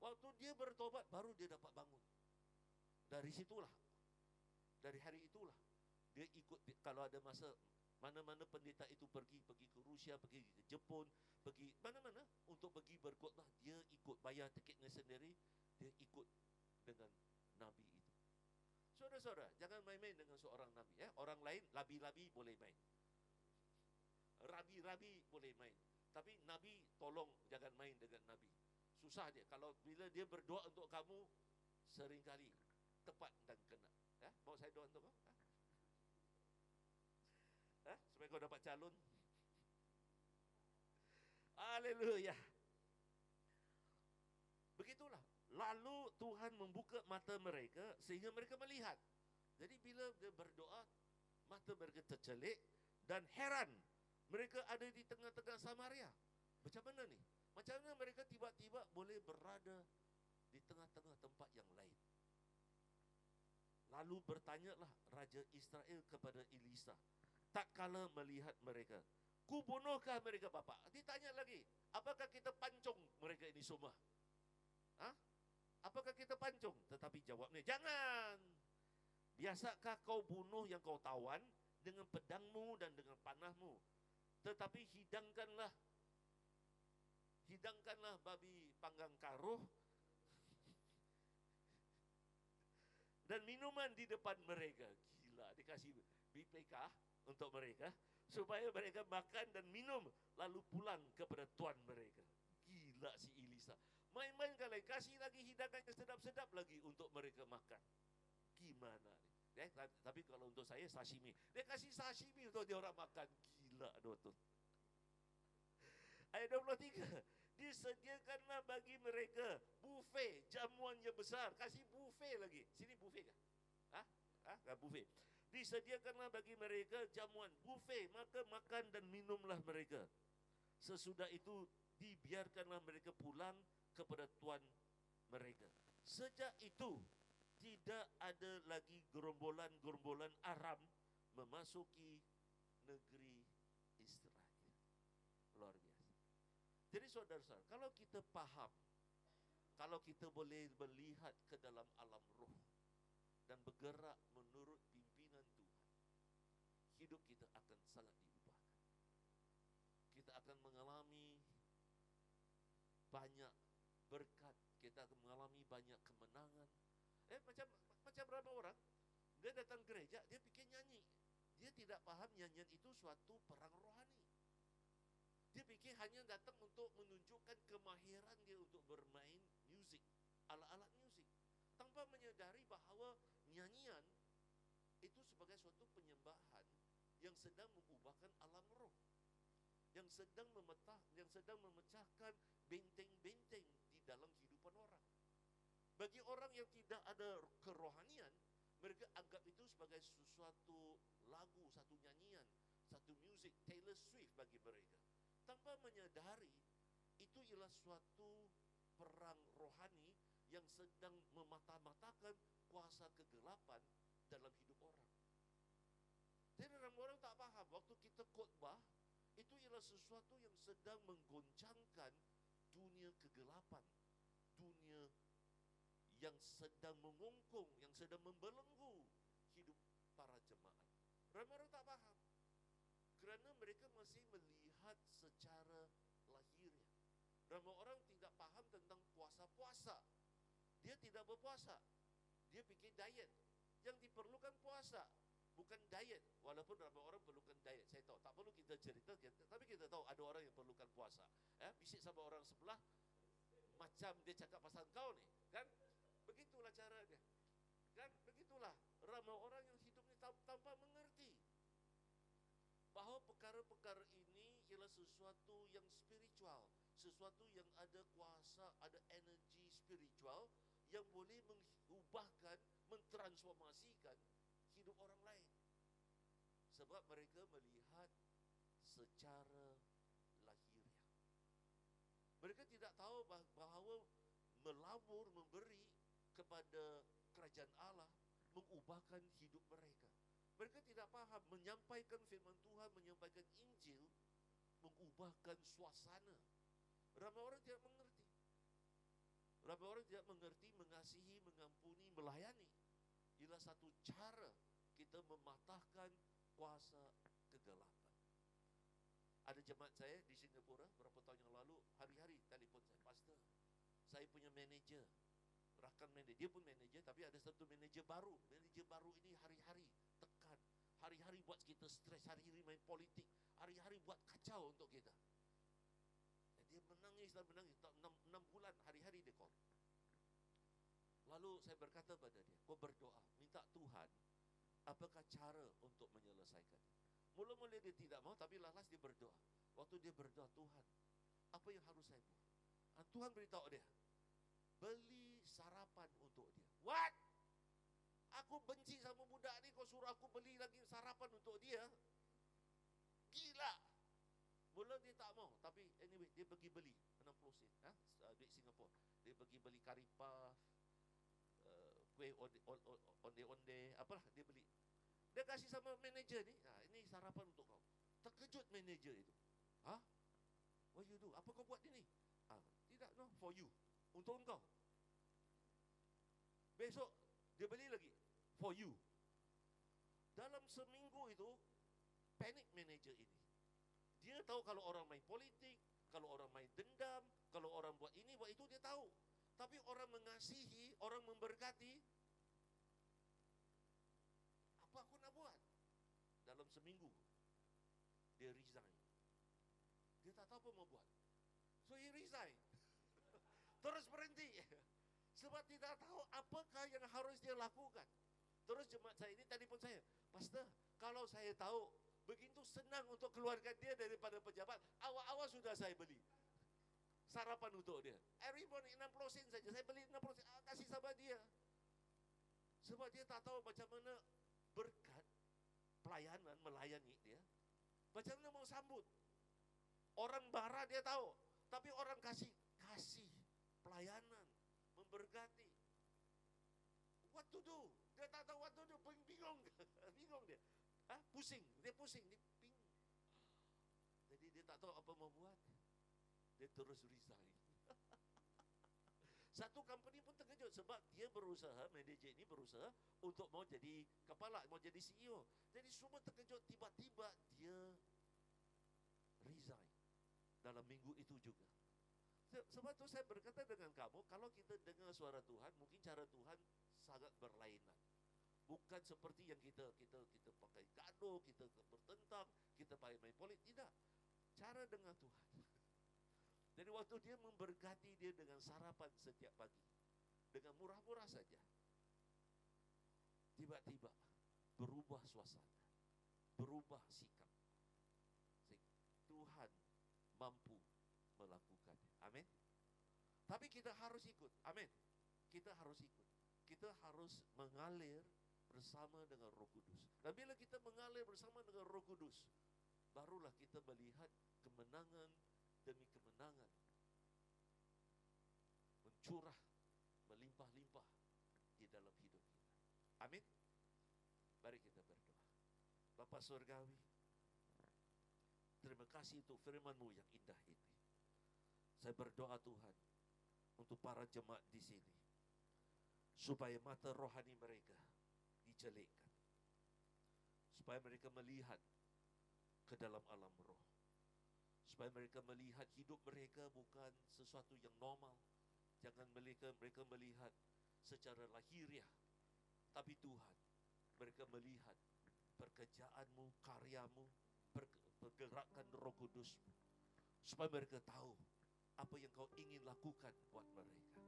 Waktu dia bertobat baru dia dapat bangun. Dari situlah, dari hari itulah dia ikut. Kalau ada masa mana-mana pendeta itu pergi ke Rusia, pergi ke Jepun, pergi mana-mana untuk pergi berkhotbah, dia ikut, bayar tiketnya sendiri, dia ikut dengan Nabi itu. Saudara-saudara, jangan main-main dengan seorang Nabi. Orang lain labi-labi boleh main, rabi-rabi boleh main, tapi Nabi tolong jangan main dengan Nabi. Susah dia. Kalau bila dia berdoa untuk kamu, seringkali tepat dan kena. Mau saya doa untuk kau? Supaya kau dapat calon. Haleluya. Begitulah. Lalu Tuhan membuka mata mereka sehingga mereka melihat. Jadi bila dia berdoa, mata mereka tercelik dan heran. Mereka ada di tengah-tengah Samaria. Macam mana ni? Macam mana mereka tiba-tiba boleh berada di tengah-tengah tempat yang lain? Lalu bertanyalah Raja Israel kepada Elisa, tak kala melihat mereka, ku bunuhkah mereka bapa? Ditanya lagi, apakah kita pancung mereka ini semua? Apakah kita pancung? Tetapi jawabnya, jangan. Biasakah kau bunuh yang kau tawan dengan pedangmu dan dengan panahmu? Tetapi hidangkanlah babi panggang karuh dan minuman di depan mereka. Gila, dikasih BPK untuk mereka supaya mereka makan dan minum lalu pulang kepada tuan mereka. Gila si Elisa. Main-main kali, kasih lagi hidangan yang sedap-sedap lagi untuk mereka makan. Gimana nih? Tapi kalau untuk saya sashimi. Dia kasih sashimi untuk dia orang makan. Gila betul. Ayat 23. Disediakanlah bagi mereka buffet, jamuan yang besar. Kasih buffet lagi. Sini buffet kah? Buffet. Disediakanlah bagi mereka jamuan, buffet, maka makan dan minumlah mereka. Sesudah itu dibiarkanlah mereka pulang kepada tuan mereka. Sejak itu tidak ada lagi gerombolan-gerombolan Aram memasuki negeri Israel. Luar biasa. Jadi saudara-saudara, kalau kita paham, kalau kita boleh melihat ke dalam alam roh dan bergerak menurut pimpinan Tuhan, hidup kita akan sangat diubahkan. Kita akan mengalami banyak berkat, kita akan mengalami banyak kemenangan. Macam berapa orang dia datang gereja, dia pikir nyanyi. Dia tidak paham nyanyian itu suatu perang rohani. Dia pikir hanya datang untuk menunjukkan kemahiran dia untuk bermain musik, alat-alat musik, tanpa menyadari bahawa nyanyian itu sebagai suatu penyembahan yang sedang mengubahkan alam roh, yang sedang memecahkan benteng-benteng di dalam kehidupan orang. Bagi orang yang tidak ada kerohanian, mereka anggap itu sebagai sesuatu lagu, satu nyanyian, satu musik, Taylor Swift bagi mereka. Tanpa menyadari, itu ialah suatu perang rohani yang sedang memata-matakan kuasa kegelapan dalam hidup orang. Jadi orang tak faham, waktu kita khotbah, itu ialah sesuatu yang sedang menggoncangkan dunia kegelapan, dunia yang sedang mengungkung, yang sedang membelenggu hidup para jemaat. Ramai orang tak faham, kerana mereka masih melihat secara lahiriah. Ramai orang tidak faham tentang puasa-puasa. Dia tidak berpuasa, dia fikir diet. Yang diperlukan puasa, bukan diet. Walaupun ramai orang perlukan diet, saya tahu. Tak perlu kita cerita, tapi kita tahu ada orang yang perlukan puasa. Bisik sama orang sebelah, macam dia cakap pasal kau ni, kan? Begitulah cara dia. Kan? Begitulah ramai orang yang hidupnya tanpa mengerti bahawa perkara-perkara ini ialah sesuatu yang spiritual, sesuatu yang ada kuasa, ada energi spiritual yang boleh mengubahkan, mentransformasikan hidup orang lain. Sebab mereka melihat secara lahiriah. Mereka tidak tahu bahawa melabur, memberi kepada kerajaan Allah mengubahkan hidup mereka. Mereka tidak faham menyampaikan firman Tuhan, menyampaikan Injil, mengubahkan suasana. Ramai orang tidak mengerti. Ramai orang tidak mengerti mengasihi, mengampuni, melayani. Ialah satu cara kita mematahkan kuasa kegelapan. Ada jemaat saya di Singapura berapa tahun yang lalu, hari-hari telefon saya, "Pastor, saya punya manager, rakan manager, dia pun manager, tapi ada satu manager baru. Manager baru ini hari-hari tekan, hari-hari buat kita stres, hari-hari main politik, hari-hari buat kacau untuk kita." Dia menangis dan menangis, 6 bulan hari-hari dia call. Lalu saya berkata pada dia, "Kau berdoa, minta Tuhan, apakah cara untuk menyelesaikan?" Mula-mula dia tidak mau, tapi lalas dia berdoa. Waktu dia berdoa, "Tuhan, apa yang harus saya buat?" Tuhan beritahu dia, "Beli sarapan untuk dia." What? Aku benci sama budak ni, kau suruh aku beli lagi sarapan untuk dia? Gila. Mula dia tak mau, tapi anyway dia pergi beli 60 sen, duit Singapura. Dia pergi beli kari puff, kuih onde-onde, apalah dia beli. Dia kasih sama manager ni, "Ini sarapan untuk kau." Terkejut manager itu. "Hah? What you do? Apa kau buat ini?" "Tidak, no, for you. Untuk engkau." Besok dia beli lagi, "For you." Dalam seminggu itu panic manager ini. Dia tahu kalau orang main politik, kalau orang main dendam, kalau orang buat ini, buat itu, dia tahu. Tapi orang mengasihi, orang memberkati, apa aku nak buat? Dalam seminggu dia resign. Dia tak tahu apa mau buat. So he resign. Terus berhenti. Sebab tidak tahu apakah yang harus dia lakukan. Terus jemaat saya ini telefon saya, "Pastor, kalau saya tahu begitu senang untuk keluarkan dia daripada pejabat, awal-awal sudah saya beli sarapan untuk dia. Every morning 60 sen saja, saya beli 60 sen, kasih sama dia." Sebab dia tak tahu macam mana berkat pelayanan, melayani dia, macam mana mau sambut. Orang bara dia tahu, tapi orang kasih pelayanan, memberkati. What to do? Dia tak tahu what to do, bingung. Bingung dia. Pusing, dia bingung. Jadi dia tak tahu apa mau buat. Dia terus resign. Satu company pun terkejut sebab dia berusaha, manager ini berusaha untuk mau jadi kepala, mau jadi CEO. Jadi semua terkejut, tiba-tiba dia resign dalam minggu itu juga. Sebab itu saya berkata dengan kamu, kalau kita dengar suara Tuhan, mungkin cara Tuhan sangat berlainan. Bukan seperti yang kita pakai gaduh, kita bertentang, kita pakai main politik. Tidak. Cara dengar Tuhan. Jadi waktu dia memberkati dia dengan sarapan setiap pagi, dengan murah-murah saja, tiba-tiba berubah suasana, berubah sikap. Tuhan mampu melakukannya. Amin. Tapi kita harus ikut. Amin. Kita harus ikut. Kita harus mengalir bersama dengan Roh Kudus. Dan bila kita mengalir bersama dengan Roh Kudus, barulah kita melihat kemenangan demi kemenangan mencurah, melimpah-limpah di dalam hidup kita. Amin. Mari kita berdoa. Bapa Surgawi, terima kasih untuk firman-Mu yang indah ini. Saya berdoa Tuhan untuk para jemaat di sini, supaya mata rohani mereka dijelekkan, supaya mereka melihat ke dalam alam roh, supaya mereka melihat hidup mereka bukan sesuatu yang normal. Jangan mereka melihat secara lahiriah, tapi Tuhan, mereka melihat pekerjaan-Mu, karya-Mu, pergerakan Roh Kudus-Mu, supaya mereka tahu apa yang Kau ingin lakukan buat mereka,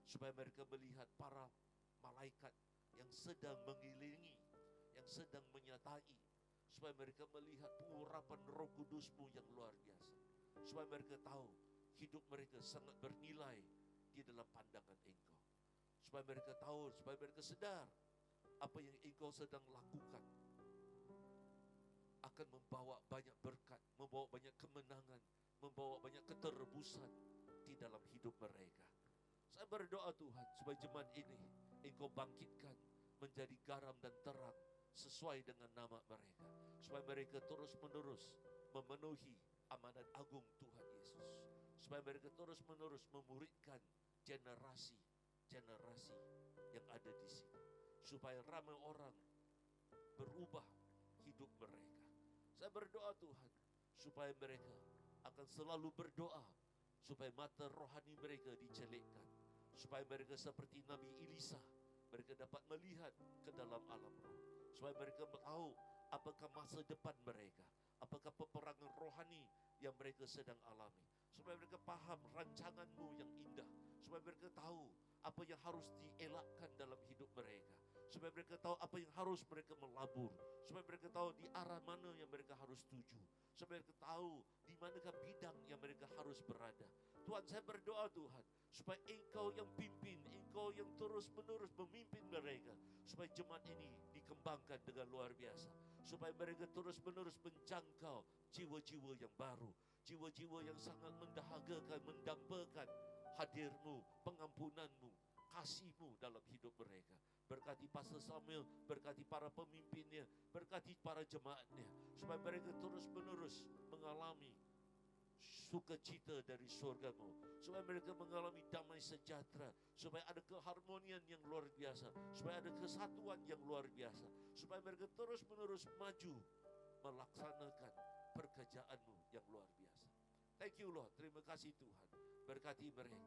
supaya mereka melihat para malaikat yang sedang mengelilingi, yang sedang menyertai, supaya mereka melihat pengurapan Roh Kudus-Mu yang luar biasa, supaya mereka tahu hidup mereka sangat bernilai di dalam pandangan Engkau, supaya mereka tahu, supaya mereka sedar apa yang Engkau sedang lakukan akan membawa banyak berkat, membawa banyak kemenangan, membawa banyak keterebusan di dalam hidup mereka. Saya berdoa Tuhan, supaya jemaat ini Engkau bangkitkan menjadi garam dan terang sesuai dengan nama mereka, supaya mereka terus-menerus memenuhi amanat agung Tuhan Yesus, supaya mereka terus-menerus memuridkan generasi yang ada di sini, supaya ramai orang berubah hidup mereka. Saya berdoa Tuhan, supaya mereka akan selalu berdoa, supaya mata rohani mereka dicelikkan, supaya mereka seperti Nabi Elisa, mereka dapat melihat ke dalam alam roh, supaya mereka tahu apakah masa depan mereka, apakah peperangan rohani yang mereka sedang alami, supaya mereka paham rancangan-Mu yang indah, supaya mereka tahu apa yang harus dielakkan dalam hidup mereka, supaya mereka tahu apa yang harus mereka melabur, supaya mereka tahu di arah mana yang mereka harus tuju, supaya mereka tahu di manakah bidang yang mereka harus berada. Tuhan, saya berdoa Tuhan, supaya Engkau yang pimpin, Engkau yang terus-menerus memimpin mereka, supaya jemaat ini dikembangkan dengan luar biasa, supaya mereka terus-menerus menjangkau jiwa-jiwa yang baru, jiwa-jiwa yang sangat mendahagakan, mendambakan hadir-Mu, pengampunan-Mu, kasih-Mu dalam hidup mereka. Berkati Pastor Samuel, berkati para pemimpinnya, berkati para jemaatnya, supaya mereka terus-menerus mengalami sukacita dari surga-Mu, supaya mereka mengalami damai sejahtera, supaya ada keharmonian yang luar biasa, supaya ada kesatuan yang luar biasa, supaya mereka terus-menerus maju melaksanakan pekerjaan-Mu yang luar biasa. Thank you Lord, terima kasih Tuhan. Berkati mereka,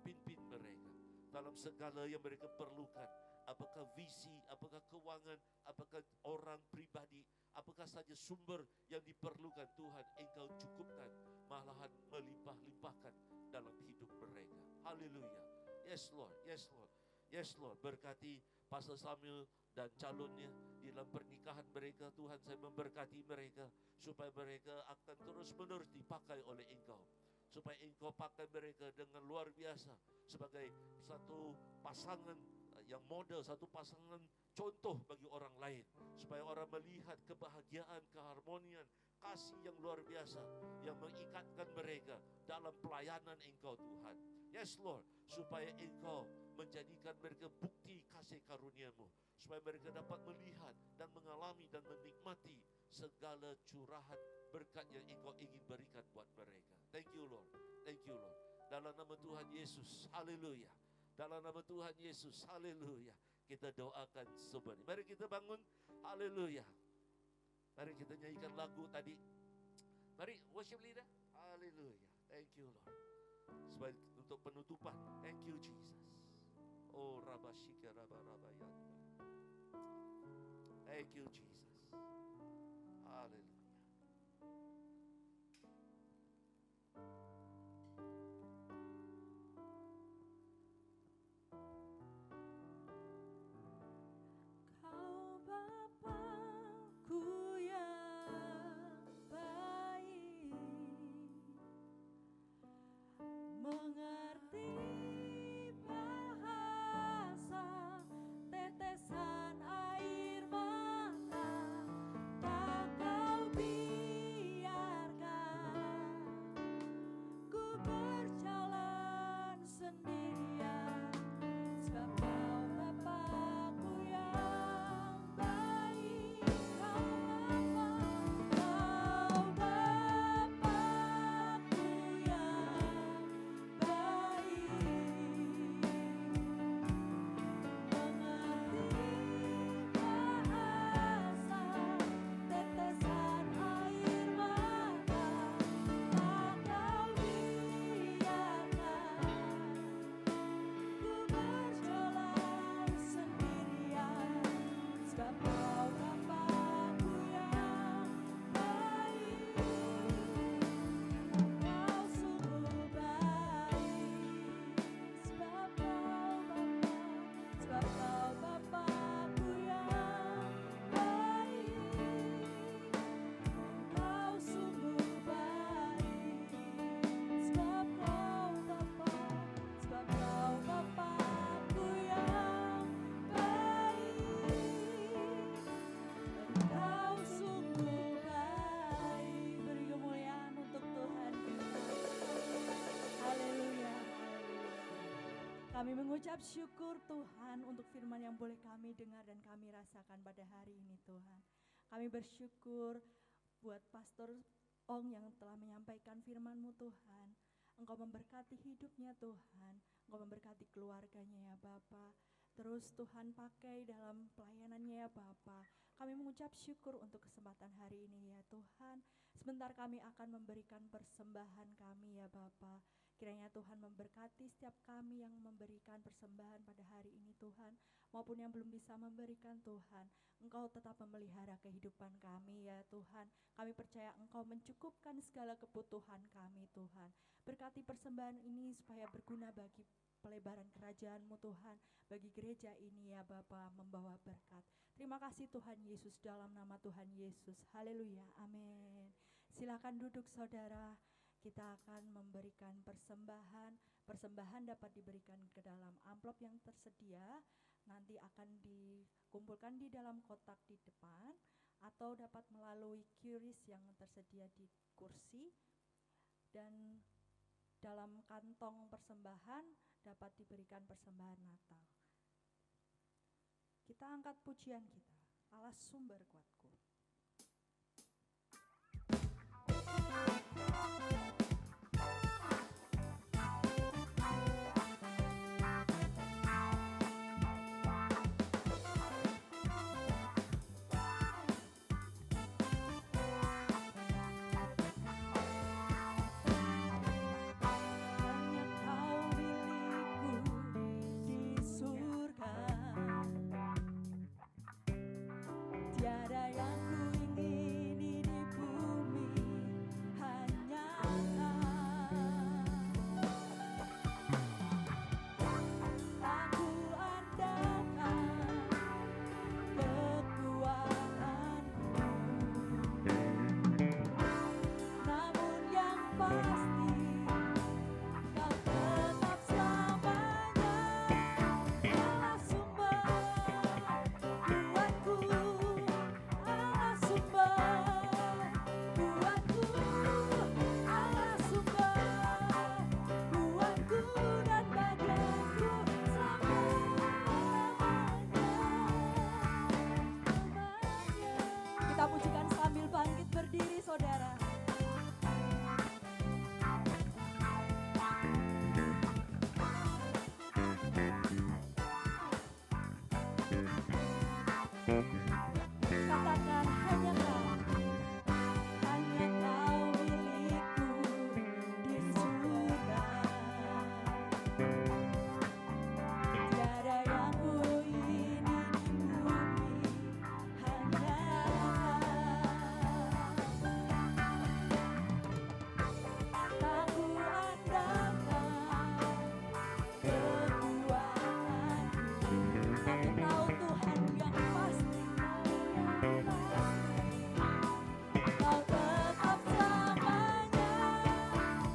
pimpin mereka dalam segala yang mereka perlukan. Apakah visi, apakah keuangan, apakah orang pribadi, apakah saja sumber yang diperlukan, Tuhan Engkau cukupkan, malahan melimpah-limpahkan dalam hidup mereka. Haleluya. Yes Lord, yes Lord, yes Lord. Berkati Pastor Samuel dan calonnya di dalam pernikahan mereka. Tuhan, saya memberkati mereka supaya mereka akan terus-menerus dipakai oleh Engkau, supaya Engkau pakai mereka dengan luar biasa sebagai satu pasangan yang model, satu pasangan contoh bagi orang lain, supaya orang melihat kebahagiaan, keharmonian, kasih yang luar biasa yang mengikatkan mereka dalam pelayanan Engkau Tuhan. Yes Lord, supaya Engkau menjadikan mereka bukti kasih karunia-Mu, supaya mereka dapat melihat dan mengalami dan menikmati segala curahan berkat yang Engkau ingin berikan buat mereka. Thank you Lord, thank you Lord. Dalam nama Tuhan Yesus, haleluya. Dalam nama Tuhan Yesus, haleluya. Kita doakan semuanya. Mari kita bangun, haleluya. Mari kita nyanyikan lagu tadi. Mari worship leader, haleluya. Thank you Lord. Sebagai untuk penutupan, thank you Jesus. Oh rabashika rabarabaya. Thank you Jesus. Haleluya. Kau Bapakku yang baik, mengerti bahasa tetesan air mata, tak kau Kami mengucap syukur Tuhan untuk firman yang boleh kami dengar dan kami rasakan pada hari ini Tuhan. Kami bersyukur buat Pastor Ong yang telah menyampaikan firman-Mu Tuhan. Engkau memberkati hidupnya Tuhan, Engkau memberkati keluarganya ya Bapa. Terus Tuhan pakai dalam pelayanannya ya Bapa. Kami mengucap syukur untuk kesempatan hari ini ya Tuhan. Sebentar kami akan memberikan persembahan kami ya Bapa. Kiranya Tuhan memberkati setiap kami yang memberikan persembahan pada hari ini Tuhan, maupun yang belum bisa memberikan Tuhan. Engkau tetap memelihara kehidupan kami ya Tuhan. Kami percaya Engkau mencukupkan segala kebutuhan kami Tuhan. Berkati persembahan ini supaya berguna bagi pelebaran kerajaan-Mu Tuhan, bagi gereja ini ya Bapa, membawa berkat. Terima kasih Tuhan Yesus, dalam nama Tuhan Yesus. Haleluya, amin. Silakan duduk saudara. Kita akan memberikan persembahan. Persembahan dapat diberikan ke dalam amplop yang tersedia. Nanti akan dikumpulkan di dalam kotak di depan, atau dapat melalui QRIS yang tersedia di kursi. Dan dalam kantong persembahan dapat diberikan persembahan Natal. Kita angkat pujian kita, Allah sumber kuatku. Kita pujikan sambil bangkit berdiri saudara. Katakan hanya Kau milikku di surga. Tiada yang ku ingini di bumi, hanya tak ku andalkan kekuatanku, tapi Kau Tuhan yang pasti. Kau tetap selamanya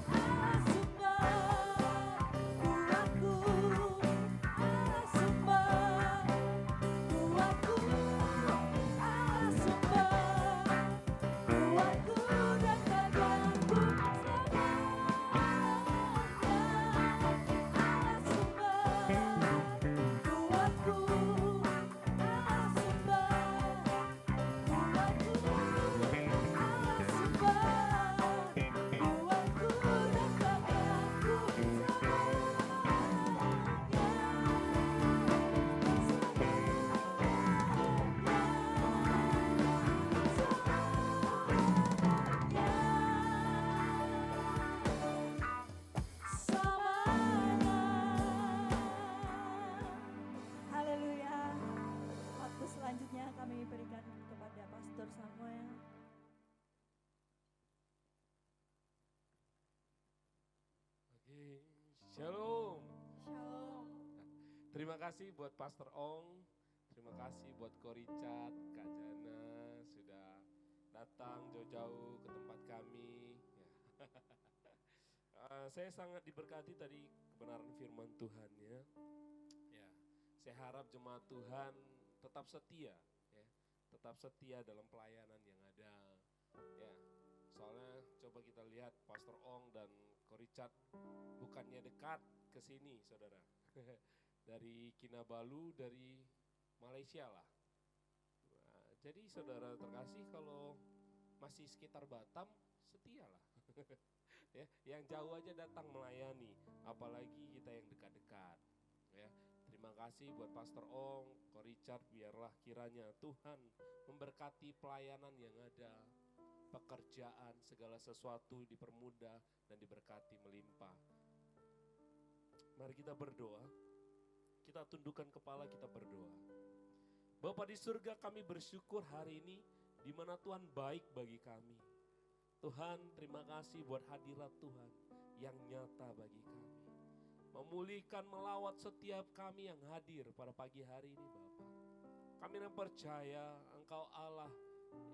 Allah sumber kuatku, Allah sumber kuatku, Allah sumber kuatku dan bagianku selamanya. Allah sumber kuatku, Allah sumber Haleluya. Waktu selanjutnya kami berikan kepada Pastor Samuel. Oke, Shalom. Shalom. Terima kasih buat Pastor Ong. Terima kasih buat Ko Richard, Kak Jana sudah datang jauh-jauh ke tempat kami. Ya. Saya sangat diberkati tadi kebenaran firman Tuhan ya. Ya, saya harap jemaat Tuhan tetap setia ya. Tetap setia dalam pelayanan yang ada. Ya. Soalnya coba kita lihat Pastor Ong dan Ko Richard bukannya dekat ke sini, saudara. Dari Kinabalu, dari Malaysia lah. Nah, jadi saudara terkasih, kalau masih sekitar Batam, setialah. Ya, yang jauh aja datang melayani, apalagi kita yang dekat-dekat. Ya, terima kasih buat Pastor Ong, Ko Richard, biarlah kiranya Tuhan memberkati pelayanan yang ada, pekerjaan, segala sesuatu dipermudah dan diberkati melimpah. Mari kita berdoa. Kita tundukkan kepala, kita berdoa. Bapa di surga, kami bersyukur hari ini di mana Tuhan baik bagi kami. Tuhan, terima kasih buat hadirat Tuhan yang nyata bagi kami. Memulihkan, melawat setiap kami yang hadir pada pagi hari ini, Bapa. Kami yang percaya Engkau Allah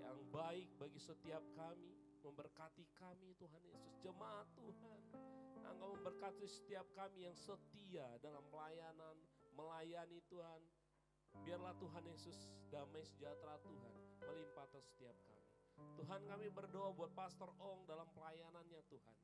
yang baik bagi setiap kami, memberkati kami Tuhan Yesus, jemaat Tuhan. Engkau memberkati setiap kami yang setia dalam pelayanan, melayani Tuhan. Biarlah Tuhan Yesus, damai sejahtera Tuhan melimpah atas setiap kami. Tuhan, kami berdoa buat Pastor Ong dalam pelayanannya Tuhan.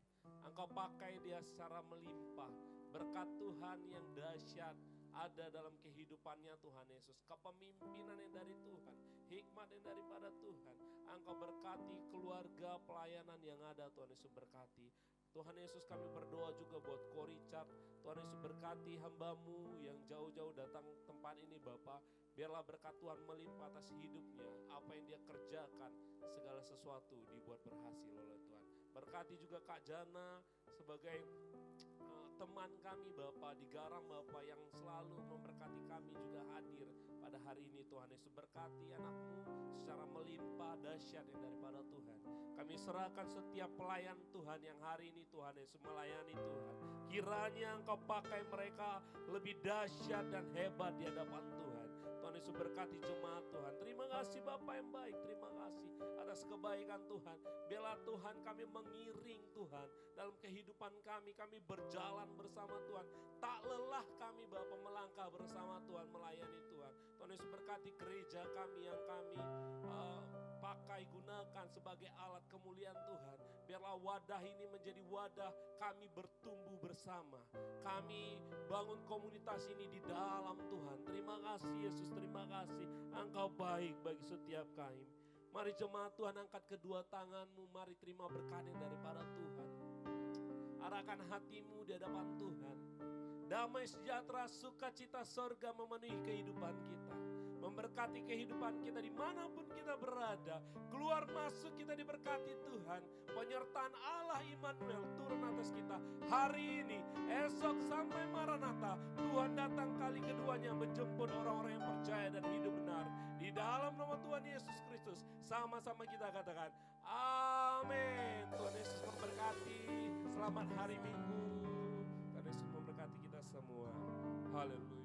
Engkau pakai dia secara melimpah. Berkat Tuhan yang dahsyat ada dalam kehidupannya Tuhan Yesus. Kepemimpinan yang dari Tuhan, hikmat yang daripada Tuhan. Engkau berkati keluarga pelayanan yang ada, Tuhan Yesus berkati. Tuhan Yesus, kami berdoa juga buat Ko Richard. Tuhan Yesus berkati hamba-Mu yang jauh-jauh datang tempat ini Bapa. Biarlah berkat Tuhan melimpah atas hidupnya. Apa yang dia kerjakan, segala sesuatu dibuat berhasil oleh Tuhan. Berkati juga Kak Jana sebagai teman kami Bapa di Garam Bapa, yang selalu memberkati kami juga hadir pada hari ini. Tuhan Yesus berkati anak-Mu secara melimpah dahsyat yang daripada Tuhan. Kami serahkan setiap pelayan Tuhan yang hari ini Tuhan Yesus melayani Tuhan. Kiranya Engkau pakai mereka lebih dahsyat dan hebat di hadapan Tuhan. Tuhan Yesus berkati jemaat Tuhan. Terima kasih Bapa yang baik, terima kasih atas kebaikan Tuhan. Biarlah Tuhan kami mengiring Tuhan dalam kehidupan kami. Kami berjalan bersama Tuhan. Tak lelah kami Bapa melangkah bersama Tuhan, melayani Tuhan. Tuhan Yesus berkati gereja kami yang kami pakai, gunakan sebagai alat kemuliaan Tuhan. Biarlah wadah ini menjadi wadah kami bertumbuh bersama. Kami bangun komunitas ini di dalam Tuhan. Terima kasih Yesus, terima kasih. Engkau baik bagi setiap kami. Mari jemaat Tuhan, angkat kedua tanganmu. Mari terima berkat yang daripada Tuhan. Arahkan hatimu di hadapan Tuhan. Damai sejahtera, sukacita sorga memenuhi kehidupan kita. Memberkati kehidupan kita dimanapun kita berada. Keluar masuk kita diberkati Tuhan. Penyertaan Allah Immanuel turun atas kita hari ini, esok sampai Maranatha. Tuhan datang kali keduanya menjemput orang-orang yang percaya dan hidup benar. Di dalam nama Tuhan Yesus Kristus, sama-sama kita katakan amin. Tuhan Yesus memberkati. Selamat hari Minggu. Tuhan Yesus memberkati kita semua. Haleluya.